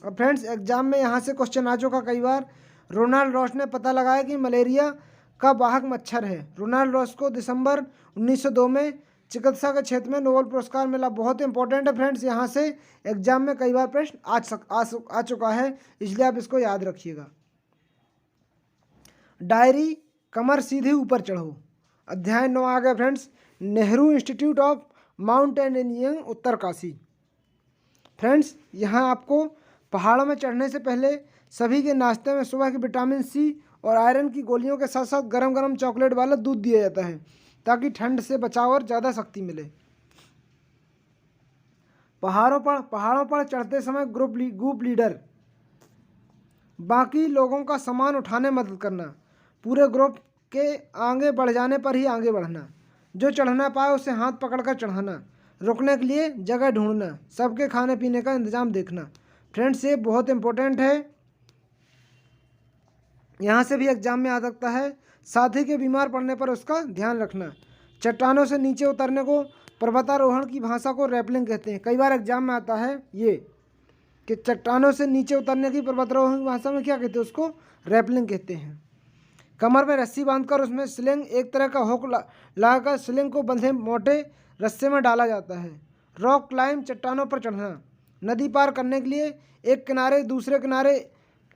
और फ्रेंड्स एग्जाम में यहाँ से क्वेश्चन आ चुका कई बार। रोनाल्ड रॉस ने पता लगाया कि मलेरिया का वाहक मच्छर है। रोनाल्ड रॉस को दिसंबर 1902 में चिकित्सा के क्षेत्र में नोबेल पुरस्कार मिला। बहुत इंपॉर्टेंट है फ्रेंड्स, यहाँ से एग्जाम में कई बार प्रश्न आ चुका है, इसलिए आप इसको याद रखिएगा। डायरी, कमर सीधे ऊपर चढ़ो। अध्याय 9 आ गया friends, Nehru institute of mountaineering Uttarkashi. Friends यहाँ आपको पहाड़ों में चढ़ने से पहले सभी के नाश्ते में सुबह की विटामिन सी और आयरन की गोलियों के साथ साथ गरम गरम चॉकलेट वाला दूध दिया जाता है, ताकि ठंड से बचाव और ज़्यादा शक्ति मिले। पहाड़ों पर चढ़ते समय ग्रुप लीडर बाकी लोगों का सामान उठाने में मदद करना। पूरे ग्रुप के आगे बढ़ जाने पर ही आगे बढ़ना। जो चढ़ ना पाए उसे हाथ पकड़कर चढ़ाना। रुकने के लिए जगह ढूंढना। सबके खाने पीने का इंतजाम देखना। फ्रेंड्स ये बहुत इंपॉर्टेंट है, यहाँ से भी एग्जाम में आ सकता है। साथी के बीमार पड़ने पर उसका ध्यान रखना। चट्टानों से नीचे उतरने को पर्वतारोहण की भाषा को रैपलिंग कहते हैं। कई बार एग्जाम में आता है ये कि चट्टानों से नीचे उतरने की पर्वतारोहण की भाषा में क्या कहते हैं, उसको रैपलिंग कहते हैं। कमर में रस्सी बांधकर उसमें स्लिंग, एक तरह का हुक लगाकर स्लिंग को बंधे मोटे रस्से में डाला जाता है। रॉक क्लाइंब, चट्टानों पर चढ़ना। नदी पार करने के लिए एक किनारे दूसरे किनारे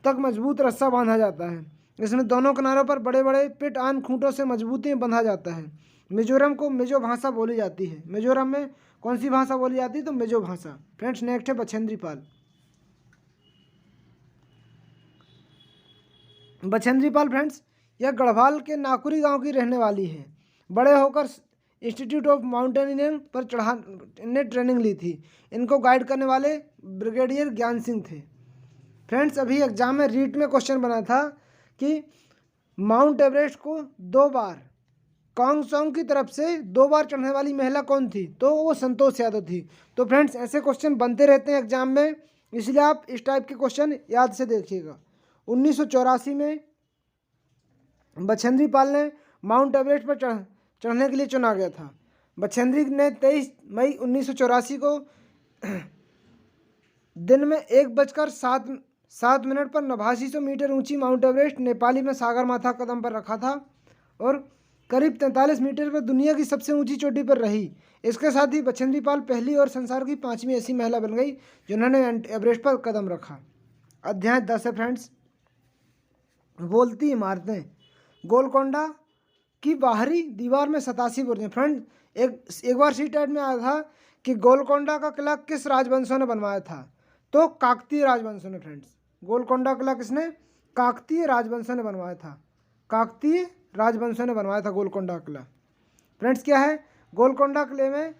तक मजबूत रस्सा बांधा जाता है। इसमें दोनों किनारों पर बड़े बड़े पिट आन खूंटों से मजबूती बंधा जाता है। मिजोरम को मिजो भाषा बोली जाती है। मिजोरम में कौन सी भाषा बोली जाती है? तो मिजो भाषा। फ्रेंड्स नेक्स्ट है बछेंद्री पाल। बछेंद्री पाल फ्रेंड्स यह गढ़वाल के नाकुरी गांव की रहने वाली है। बड़े होकर इंस्टीट्यूट ऑफ माउंटेनियरिंग पर चढ़ाने ट्रेनिंग ली थी। इनको गाइड करने वाले ब्रिगेडियर ज्ञान सिंह थे। फ्रेंड्स अभी एग्जाम में रीट में क्वेश्चन बना था कि माउंट एवरेस्ट को 2 बार कांगसोंग की तरफ से 2 बार चढ़ने वाली महिला कौन थी, तो वो संतोष यादव थी। तो फ्रेंड्स ऐसे क्वेश्चन बनते रहते हैं एग्जाम में, इसलिए आप इस टाइप के क्वेश्चन याद से देखिएगा। 1984 में बछेंद्री पाल ने माउंट एवरेस्ट पर चढ़ने के लिए चुना गया था। बछेंद्री ने 23 मई 1984 को दिन में 1:07 पर 8900 मीटर ऊंची माउंट एवरेस्ट नेपाली में सागरमाथा कदम पर रखा था और करीब 43 मीटर पर दुनिया की सबसे ऊंची चोटी पर रही। इसके साथ ही बछेंद्री पाल पहली और संसार की 5वीं ऐसी महिला बन गई जिन्होंने एवरेस्ट पर कदम रखा। अध्याय 10 है फ्रेंड्स, बोलती इमारतें। गोलकोंडा की बाहरी दीवार में 87 बुर्ज हैं। फ्रेंड एक बार सी टेट में आया था कि गोलकोंडा का किला किस राजवंशों ने बनवाया था, तो काकतीय राजवंशों ने। फ्रेंड्स गोलकोंडा किला किसने? काकतीय राजवंशों ने बनवाया था। काकतीय राजवंशों ने बनवाया था गोलकोंडा किला। फ्रेंड्स क्या है, गोलकोंडा किले में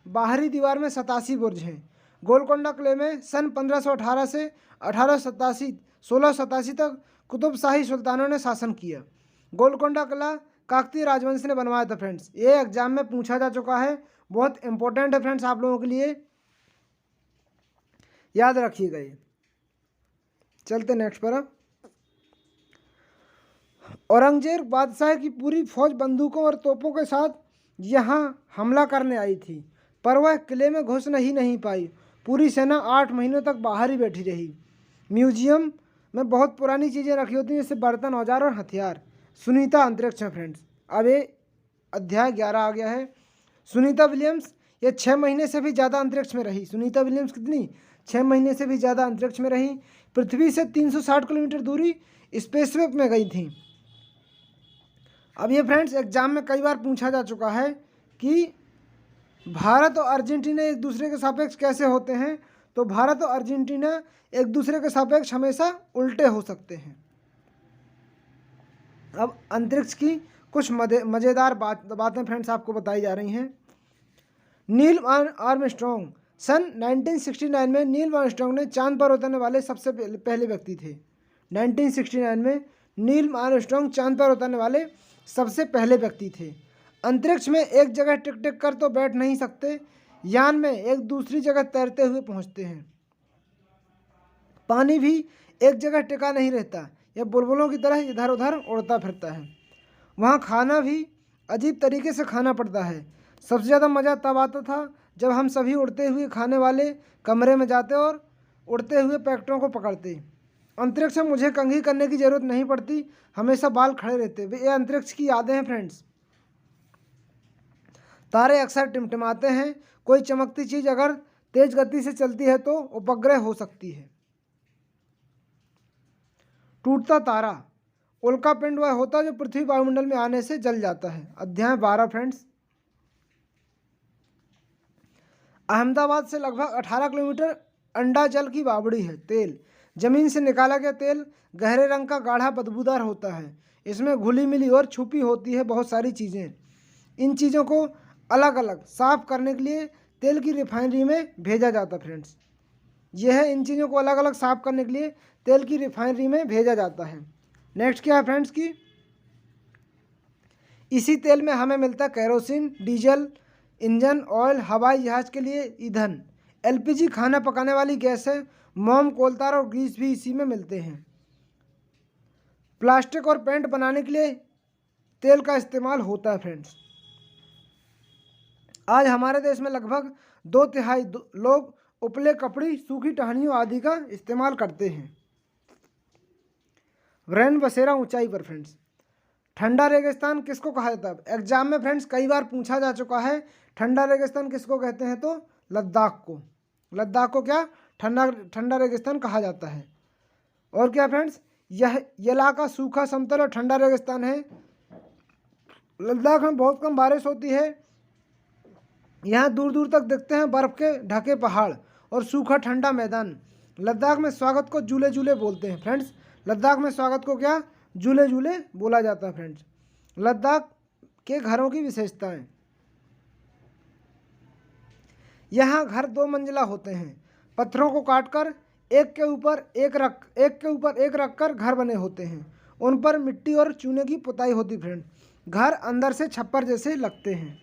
बाहरी दीवार में 87 बुर्ज हैं। गोलकोंडा किले में सन 1518 से 1687 तक कुतुबशाही सुल्तानों ने शासन किया। गोलकोंडा किला काकतीय राजवंश ने बनवाया था। फ्रेंड्स ये एग्जाम में पूछा जा चुका है, बहुत इंपॉर्टेंट है फ्रेंड्स आप लोगों के लिए, याद रखिएगा ये। चलते नेक्स्ट पर। औरंगजेब बादशाह की पूरी फौज बंदूकों और तोपों के साथ यहाँ हमला करने आई थी, पर वह किले में घुस नहीं पाई। पूरी सेना 8 महीनों तक बाहर ही बैठी रही। म्यूजियम में बहुत पुरानी चीज़ें रखी होती हैं, जैसे बर्तन, औजार और हथियार। सुनीता अंतरिक्ष है फ्रेंड्स। अब ये अध्याय 11 आ गया है। सुनीता विलियम्स ये 6 महीने से भी ज़्यादा अंतरिक्ष में रही। सुनीता विलियम्स कितनी? 6 महीने से भी ज़्यादा अंतरिक्ष में रही। पृथ्वी से 360 किलोमीटर दूरी स्पेसशिप में गई थी। अब ये फ्रेंड्स एग्जाम में कई बार पूछा जा चुका है कि भारत और अर्जेंटीना एक दूसरे के सापेक्ष कैसे होते हैं, तो भारत और अर्जेंटीना एक दूसरे के सापेक्ष हमेशा उल्टे हो सकते हैं। अब अंतरिक्ष की कुछ मज़ेदार बातें फ्रेंड्स आपको बताई जा रही हैं। नील आर्मस्ट्रॉन्ग सन 1969 में नील आर्मस्ट्रॉन्ग ने चांद पर उतरने वाले सबसे पहले व्यक्ति थे। 1969 में नील आर्मस्ट्रॉन्ग चांद पर उतरने वाले सबसे पहले व्यक्ति थे। अंतरिक्ष में एक जगह टिक टिक कर तो बैठ नहीं सकते, यान में एक दूसरी जगह तैरते हुए पहुंचते हैं। पानी भी एक जगह टिका नहीं रहता, यह बुलबुलों की तरह इधर उधर उड़ता फिरता है। वहाँ खाना भी अजीब तरीके से खाना पड़ता है। सबसे ज़्यादा मज़ा तब आता था जब हम सभी उड़ते हुए खाने वाले कमरे में जाते और उड़ते हुए पैकेटों को पकड़ते। अंतरिक्ष में मुझे कंघी करने की ज़रूरत नहीं पड़ती, हमेशा बाल खड़े रहते। ये अंतरिक्ष की यादें हैं फ्रेंड्स। तारे अक्सर टिमटिमाते हैं। कोई चमकती चीज़ अगर तेज गति से चलती है तो उपग्रह हो सकती है। टूटता तारा उल्कापिंड वह होता है जो पृथ्वी वायुमंडल में आने से जल जाता है। अध्याय 12 फ्रेंड्स। अहमदाबाद से लगभग 18 किलोमीटर अंडा जल की बावड़ी है। तेल जमीन से निकाला गया तेल गहरे रंग का गाढ़ा बदबूदार होता है। इसमें घुली मिली और छुपी होती है बहुत सारी चीज़ें। इन चीज़ों को अलग अलग साफ करने के लिए तेल की रिफाइनरी में भेजा जाता है। फ्रेंड्स यह है, इन चीज़ों को अलग अलग साफ करने के लिए तेल की रिफाइनरी में भेजा जाता है। नेक्स्ट क्या है फ्रेंड्स की, इसी तेल में हमें मिलता है केरोसिन, डीजल, इंजन ऑयल, हवाई जहाज़ के लिए ईंधन, एलपीजी खाना पकाने वाली गैस है, मोम, कोलतार और ग्रीस भी इसी में मिलते हैं। प्लास्टिक और पेंट बनाने के लिए तेल का इस्तेमाल होता है। फ्रेंड्स आज हमारे देश में लगभग 2/3 लोग उपले कपड़े, सूखी टहनियों आदि का इस्तेमाल करते हैं। रैन बसेरा ऊंचाई पर। फ्रेंड्स ठंडा रेगिस्तान किसको कहा जाता है? एग्जाम में फ्रेंड्स कई बार पूछा जा चुका है। ठंडा रेगिस्तान किसको कहते हैं? तो लद्दाख को। लद्दाख को क्या ठंडा रेगिस्तान कहा जाता है। और क्या फ्रेंड्स, यह इलाका सूखा, समतल और ठंडा रेगिस्तान है। लद्दाख में बहुत कम बारिश होती है। यहाँ दूर दूर तक दिखते हैं बर्फ़ के ढके पहाड़ और सूखा ठंडा मैदान। लद्दाख में स्वागत को जूले जूले बोलते हैं। फ्रेंड्स लद्दाख में स्वागत को क्या? झूले झूले बोला जाता है। फ्रेंड्स, लद्दाख के घरों की विशेषताएं। यहाँ घर 2 मंजिला होते हैं। पत्थरों को काटकर एक के ऊपर एक रखकर घर बने होते हैं। उन पर मिट्टी और चूने की पुताई होती। फ्रेंड, घर अंदर से छप्पर जैसे लगते हैं।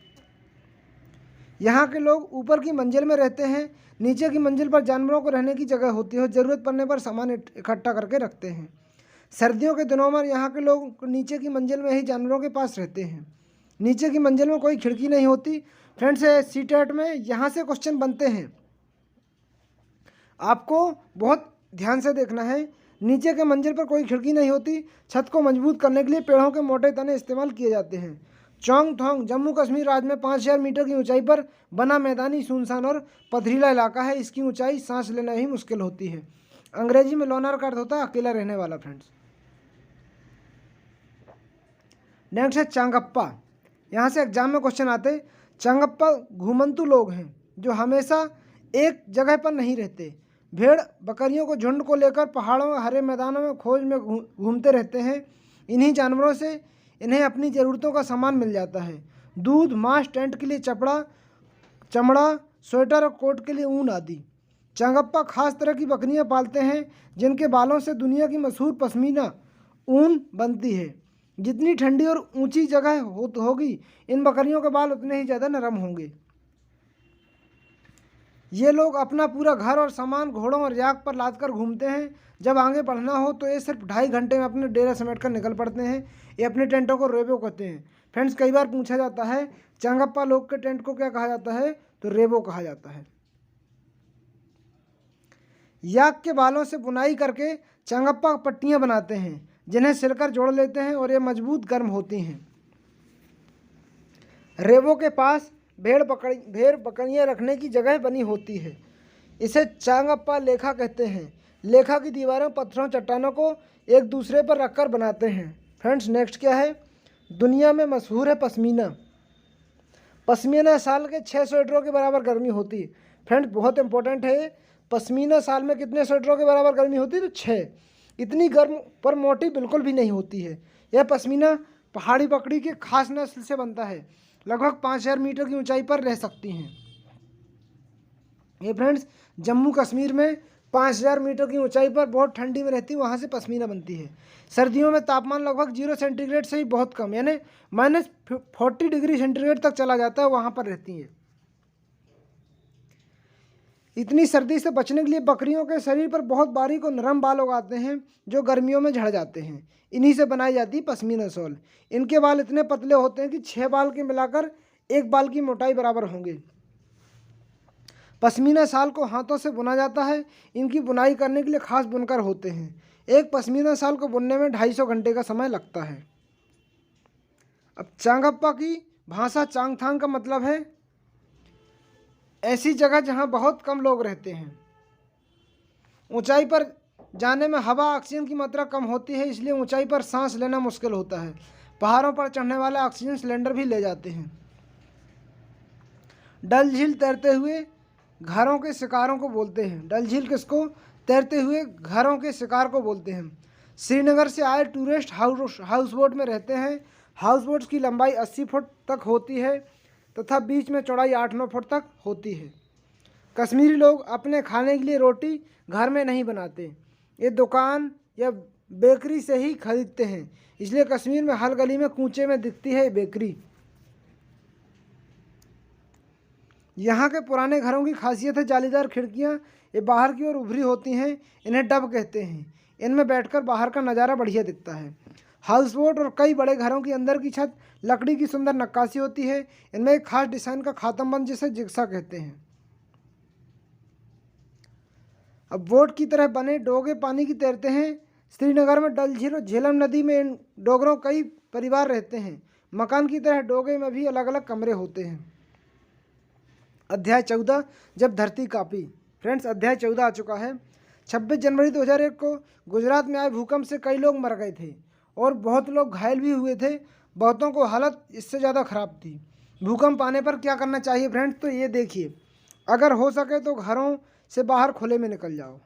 यहाँ के लोग ऊपर की मंजिल में रहते हैं। नीचे की मंजिल पर जानवरों को रहने की जगह होती है। ज़रूरत पड़ने पर सामान इकट्ठा करके रखते हैं। सर्दियों के दिनों में यहाँ के लोग नीचे की मंजिल में ही जानवरों के पास रहते हैं। नीचे की मंजिल में कोई खिड़की नहीं होती। फ्रेंड्स, सीटेट में यहाँ से क्वेश्चन बनते हैं, आपको बहुत ध्यान से देखना है। नीचे के मंजिल पर कोई खिड़की नहीं होती। छत को मजबूत करने के लिए पेड़ों के मोटे तने इस्तेमाल किए जाते हैं। चोंगथोंग जम्मू कश्मीर राज्य में 5000 मीटर की ऊंचाई पर बना मैदानी, सुनसान और पथरीला इलाका है। इसकी ऊंचाई सांस लेना ही मुश्किल होती है। अंग्रेजी में लोनर का अर्थ होता है अकेला रहने वाला। फ्रेंड्स, नेक्स्ट है चांगप्पा। यहाँ से एग्जाम में क्वेश्चन आते। चांगप्पा घुमंतु लोग हैं जो हमेशा एक जगह पर नहीं रहते। भेड़ बकरियों को झुंड को लेकर पहाड़ों और हरे मैदानों में खोज में घूमते रहते हैं। इन्हीं जानवरों से इन्हें अपनी ज़रूरतों का सामान मिल जाता है। दूध, मांस, टेंट के लिए चमड़ा, स्वेटर और कोट के लिए ऊन आदि। चांगप्पा खास तरह की बकरियां पालते हैं जिनके बालों से दुनिया की मशहूर पश्मीना ऊन बनती है। जितनी ठंडी और ऊंची जगह होगी, इन बकरियों के बाल उतने ही ज़्यादा नरम होंगे। ये लोग अपना पूरा घर और सामान घोड़ों और याक पर लाद कर घूमते हैं। जब आगे बढ़ना हो तो ये सिर्फ 2.5 घंटे में अपने डेरा समेट कर निकल पड़ते हैं। ये अपने टेंटों को रेबो कहते हैं। फ्रेंड्स, कई बार पूछा जाता है चांगप्पा लोग के टेंट को क्या कहा जाता है, तो रेबो कहा जाता है। याक के बालों से बुनाई करके चांगप्पा पट्टियाँ बनाते हैं जिन्हें सिलकर जोड़ लेते हैं और ये मजबूत गर्म होती हैं। रेबो के पास भेड़ बकरियां रखने की जगह बनी होती है। इसे चांगप्पा लेखा कहते हैं। लेखा की दीवारें पत्थरों चट्टानों को एक दूसरे पर रखकर बनाते हैं। फ्रेंड्स, नेक्स्ट क्या है, दुनिया में मशहूर है पश्मीना। पश्मीना साल के 6 स्वेटरों के बराबर गर्मी होती है। फ्रेंड्स, बहुत इंपॉर्टेंट है, पश्मीना साल में कितने स्वेटरों के बराबर गर्मी होती है, तो 6। इतनी गर्म पर मोटी बिल्कुल भी नहीं होती है। यह पश्मीना पहाड़ी बकरी के खास नस्ल से बनता है। लगभग 5000 मीटर की ऊंचाई पर रह सकती हैं। ये फ्रेंड्स, जम्मू कश्मीर में 5000 मीटर की ऊंचाई पर बहुत ठंडी में रहती है, वहाँ से पश्मीना बनती है। सर्दियों में तापमान लगभग 0 सेंटीग्रेड से ही बहुत कम, यानी -40 डिग्री सेंटीग्रेड तक चला जाता है, वहाँ पर रहती हैं। इतनी सर्दी से बचने के लिए बकरियों के शरीर पर बहुत बारीक और नरम बाल उगाते हैं जो गर्मियों में झड़ जाते हैं। इन्हीं से बनाई जाती है पश्मीना शॉल। इनके बाल इतने पतले होते हैं कि 6 बाल के मिलाकर 1 बाल की मोटाई बराबर होंगे। पश्मीना शाल को हाथों से बुना जाता है। इनकी बुनाई करने के लिए खास बुनकर होते हैं। एक पश्मीना शाल को बुनने में 250 घंटे का समय लगता है। अब चांगप्पा की भाषा चांगथांग का मतलब है ऐसी जगह जहां बहुत कम लोग रहते हैं। ऊंचाई पर जाने में हवा ऑक्सीजन की मात्रा कम होती है, इसलिए ऊंचाई पर सांस लेना मुश्किल होता है। पहाड़ों पर चढ़ने वाले ऑक्सीजन सिलेंडर भी ले जाते हैं। डल झील तैरते हुए घरों के शिकारों को बोलते हैं। डल झील किसको? तैरते हुए घरों के शिकार को बोलते हैं। श्रीनगर से आए टूरिस्ट हाउस बोट में रहते हैं। हाउस बोट्स की लंबाई 80 फुट तक होती है तथा बीच में चौड़ाई 8-9 फुट तक होती है। कश्मीरी लोग अपने खाने के लिए रोटी घर में नहीं बनाते, ये दुकान या बेकरी से ही खरीदते हैं। इसलिए कश्मीर में हर गली में कूचे में दिखती है बेकरी। यहाँ के पुराने घरों की खासियत है जालीदार खिड़कियाँ, ये बाहर की ओर उभरी होती हैं। इन्हें डब कहते हैं। इनमें बैठकर बाहर का नज़ारा बढ़िया दिखता है। हाउस बोट और कई बड़े घरों की अंदर की छत लकड़ी की सुंदर नक्काशी होती है। इनमें एक खास डिज़ाइन का खातमबंद जिसे जिग्सा कहते हैं। अब बोट की तरह बने डोगे पानी की तैरते हैं। श्रीनगर में डल झील और झेलम नदी में इन डोगरों कई परिवार रहते हैं। मकान की तरह डोगे में भी अलग अलग कमरे होते हैं। अध्याय 14 जब धरती कांपी। फ्रेंड्स, अध्याय 14 आ चुका है। 26 जनवरी 2001 को गुजरात में आए भूकंप से कई लोग मर गए थे और बहुत लोग घायल भी हुए थे। बहुतों को हालत इससे ज़्यादा ख़राब थी। भूकंप आने पर क्या करना चाहिए फ्रेंड्स? तो ये देखिए, अगर हो सके तो घरों से बाहर खुले में निकल जाओ।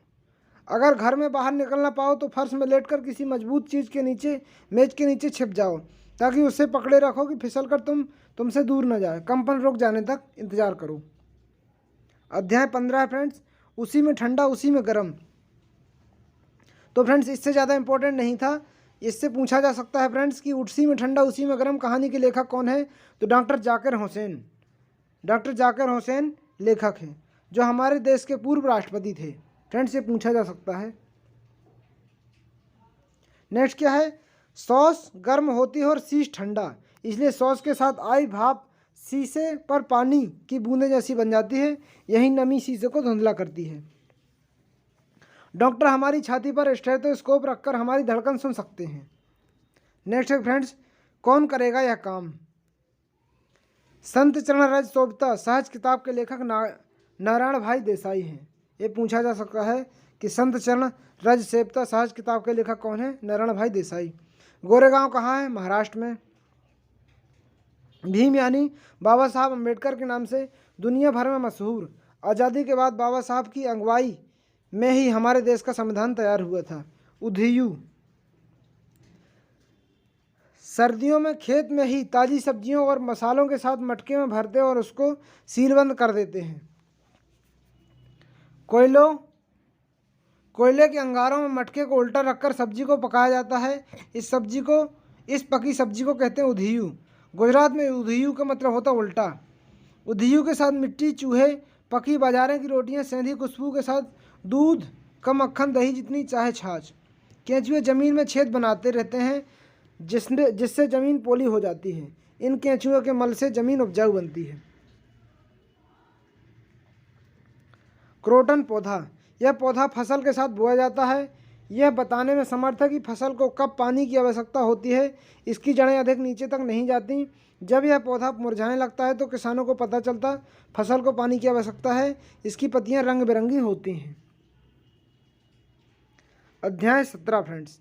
अगर घर में बाहर निकल ना पाओ तो फर्श में लेटकर किसी मजबूत चीज़ के नीचे, मेज के नीचे छिप जाओ ताकि उसे पकड़े रखो कि फिसल कर तुमसे दूर न जाए। कंपन रुक जाने तक इंतजार करो। अध्याय 15 है फ्रेंड्स, उसी में ठंडा उसी में गर्म। तो फ्रेंड्स इससे ज़्यादा इंपॉर्टेंट नहीं था। इससे पूछा जा सकता है फ्रेंड्स कि उसी में ठंडा उसी में गर्म कहानी के लेखक कौन है? तो डॉक्टर जाकिर हुसैन। डॉक्टर जाकिर हुसैन लेखक हैं, जो हमारे देश के पूर्व राष्ट्रपति थे। फ्रेंड्स ये पूछा जा सकता है। नेक्स्ट क्या है? सॉस गर्म होती है और शीश ठंडा, इसलिए सॉस के साथ आई भाप शीशे पर पानी की बूंदें जैसी बन जाती है। यही नमी शीशे को धुंधला करती है। डॉक्टर हमारी छाती पर स्टेथोस्कोप रखकर हमारी धड़कन सुन सकते हैं। नेक्स्ट है फ्रेंड्स, कौन करेगा यह काम? संत चरण रज सोबता सहज किताब के लेखक नारायण भाई देसाई हैं। ये पूछा जा सकता है कि संत चरण रज सेवता सहज किताब के लेखक कौन है? नारायण भाई देसाई। गोरेगांव कहाँ है? महाराष्ट्र में। भीम यानी बाबा साहब अम्बेडकर के नाम से दुनिया भर में मशहूर। आज़ादी के बाद बाबा साहब की अगुवाई में ही हमारे देश का संविधान तैयार हुआ था। उधियू, सर्दियों में खेत में ही ताज़ी सब्जियों और मसालों के साथ मटके में भरते और उसको सीलबंद कर देते हैं। कोयले के अंगारों में मटके को उल्टा रखकर सब्जी को पकाया जाता है। इस पकी सब्जी को कहते हैं उधियू। गुजरात में उधियू का मतलब होता उल्टा। उधियू के साथ मिट्टी, चूहे, पकी बाजारे की रोटियां, सेंधी खुशबू के साथ दूध का मक्खन, दही जितनी चाहे छाछ। केंचुए जमीन में छेद बनाते रहते हैं जिससे ज़मीन पोली हो जाती है। इन केंचुओं के मल से ज़मीन उपजाऊ बनती है। क्रोटन पौधा, यह पौधा फसल के साथ बोया जाता है। यह बताने में समर्थ है कि फसल को कब पानी की आवश्यकता होती है। इसकी जड़ें अधिक नीचे तक नहीं जाती। जब यह पौधा मुरझाने लगता है तो किसानों को पता चलता फसल को पानी की आवश्यकता है। इसकी पत्तियां रंग बिरंगी होती हैं। अध्याय 17 friends,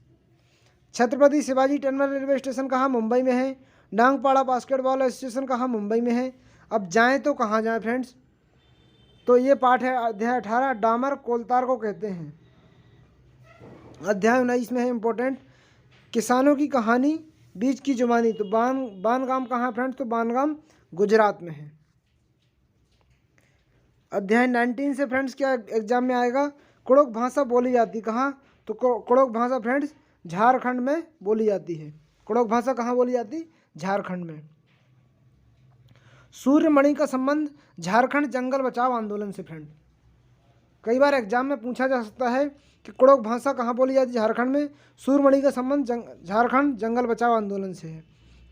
Chhatrapati Shivaji terminal railway station कहाँ? मुंबई में है। डांगपाड़ा बास्केटबॉल एसोसिएशन कहाँ? मुंबई में है। अब जाएं तो कहाँ जाएं फ्रेंड्स? तो ये पाठ है अध्याय 18, डामर कोलतार को कहते हैं। अध्याय 19 में है इम्पोर्टेंट, किसानों की कहानी, बीज की जुबानी। तो बानगाम कहाँ फ्रेंड्स? तो बानगाम गुजरात में है। अध्याय 19 से फ्रेंड्स क्या एग्जाम में आएगा? कुड़ुक भाषा बोली जाती कहाँ? तो कुड़ुक भाषा फ्रेंड्स झारखंड में बोली जाती है। कुड़ुक भाषा कहाँ बोली जाती? झारखंड में। सूर्यमणि का संबंध झारखंड जंगल बचाओ आंदोलन से। फ्रेंड कई बार एग्जाम में पूछा जा सकता है कि कुड़ुक भाषा कहाँ बोली जाती? झारखंड में। सूर्यमणि का संबंध झारखंड जंगल बचाओ आंदोलन से है।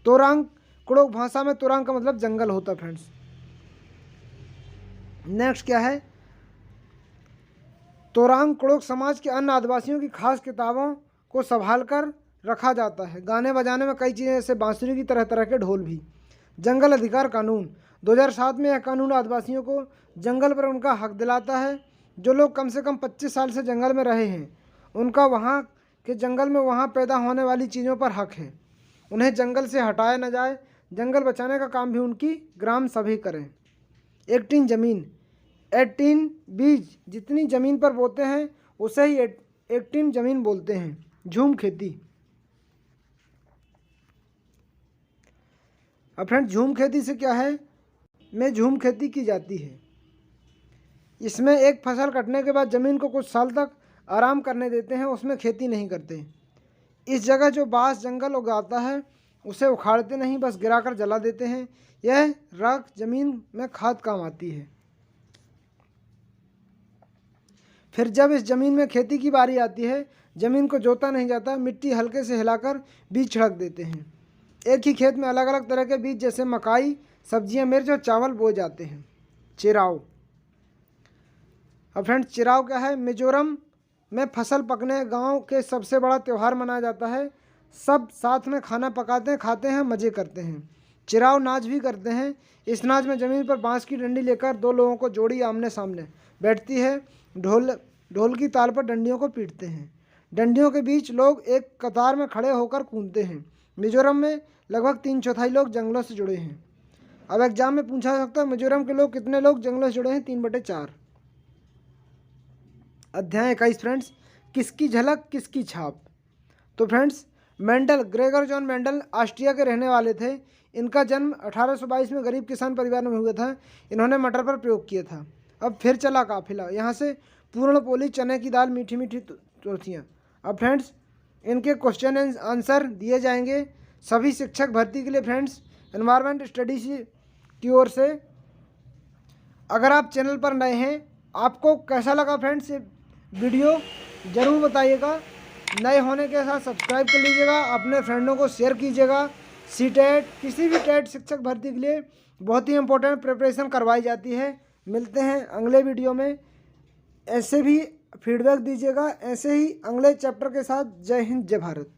तोरांग, कुड़ुक भाषा में तोरांग का मतलब जंगल होता है फ्रेंड्स। नेक्स्ट क्या है? तोरांग कुड़ुक समाज के अन्य आदिवासियों की खास किताबों को संभाल कर रखा जाता है। गाने बजाने में कई चीज़ें जैसे बांसुरी की तरह तरह के ढोल भी। जंगल अधिकार कानून 2007 में यह कानून आदिवासियों को जंगल पर उनका हक दिलाता है। जो लोग कम से कम 25 साल से जंगल में रहे हैं उनका वहाँ के जंगल में वहाँ पैदा होने वाली चीज़ों पर हक है। उन्हें जंगल से हटाया न जाए। जंगल बचाने का काम भी उनकी ग्राम सभी करें। 18 जमीन, 18 बीज जितनी ज़मीन पर बोते हैं उसे ही 18 जमीन बोलते हैं। झूम खेती, अब फ्रेंड झूम खेती से क्या है? में झूम खेती की जाती है। इसमें एक फसल कटने के बाद ज़मीन को कुछ साल तक आराम करने देते हैं, उसमें खेती नहीं करते। इस जगह जो बांस जंगल उगाता है उसे उखाड़ते नहीं, बस गिराकर जला देते हैं। यह राख ज़मीन में खाद काम आती है। फिर जब इस ज़मीन में खेती की बारी आती है, ज़मीन को जोता नहीं जाता, मिट्टी हल्के से हिलाकर बीज छिड़क देते हैं। एक ही खेत में अलग अलग तरह के बीज जैसे मकाई, सब्जियां, मिर्च और चावल बोए जाते हैं। चिराव, अब फ्रेंड्स चिराव क्या है? मिजोरम में फसल पकने गांव के सबसे बड़ा त्यौहार मनाया जाता है। सब साथ में खाना पकाते हैं, खाते हैं, मज़े करते हैं। चिराव नाच भी करते हैं। इस नाच में ज़मीन पर बांस की डंडी लेकर दो लोगों को जोड़ी आमने सामने बैठती है। ढोल की ताल पर डंडियों को पीटते हैं। डंडियों के बीच लोग एक कतार में खड़े होकर कूदते हैं। मिजोरम में लगभग 3/4 लोग जंगलों से जुड़े हैं। अब एग्जाम में पूछा जा सकता है मिजोरम के लोग कितने लोग जंगलों से जुड़े हैं? 3/4। अध्याय 21 फ्रेंड्स, किसकी झलक किसकी छाप। तो friends, Mendel, Gregor John Mendel Austria के रहने वाले थे। इनका जन्म 1822 में गरीब किसान परिवार में हुआ था। इन्होंने मटर पर प्रयोग किया था। अब फिर चला काफिला, यहाँ से पूर्णपोली चने की दाल, मीठी मीठी चौथियाँ। अब फ्रेंड्स, इनके क्वेश्चन एंड आंसर दिए जाएंगे सभी शिक्षक भर्ती के लिए। फ्रेंड्स, एनवायरमेंट स्टडीज की ओर से। अगर आप चैनल पर नए हैं, आपको कैसा लगा फ्रेंड्स ये वीडियो ज़रूर बताइएगा। नए होने के साथ सब्सक्राइब कर लीजिएगा, अपने फ्रेंडों को शेयर कीजिएगा। सीटेट, किसी भी टेट शिक्षक भर्ती के लिए बहुत ही इंपॉर्टेंट प्रिपरेशन करवाई जाती है। मिलते हैं अगले वीडियो में। ऐसे भी फीडबैक दीजिएगा, ऐसे ही अगले चैप्टर के साथ। जय हिंद, जय भारत।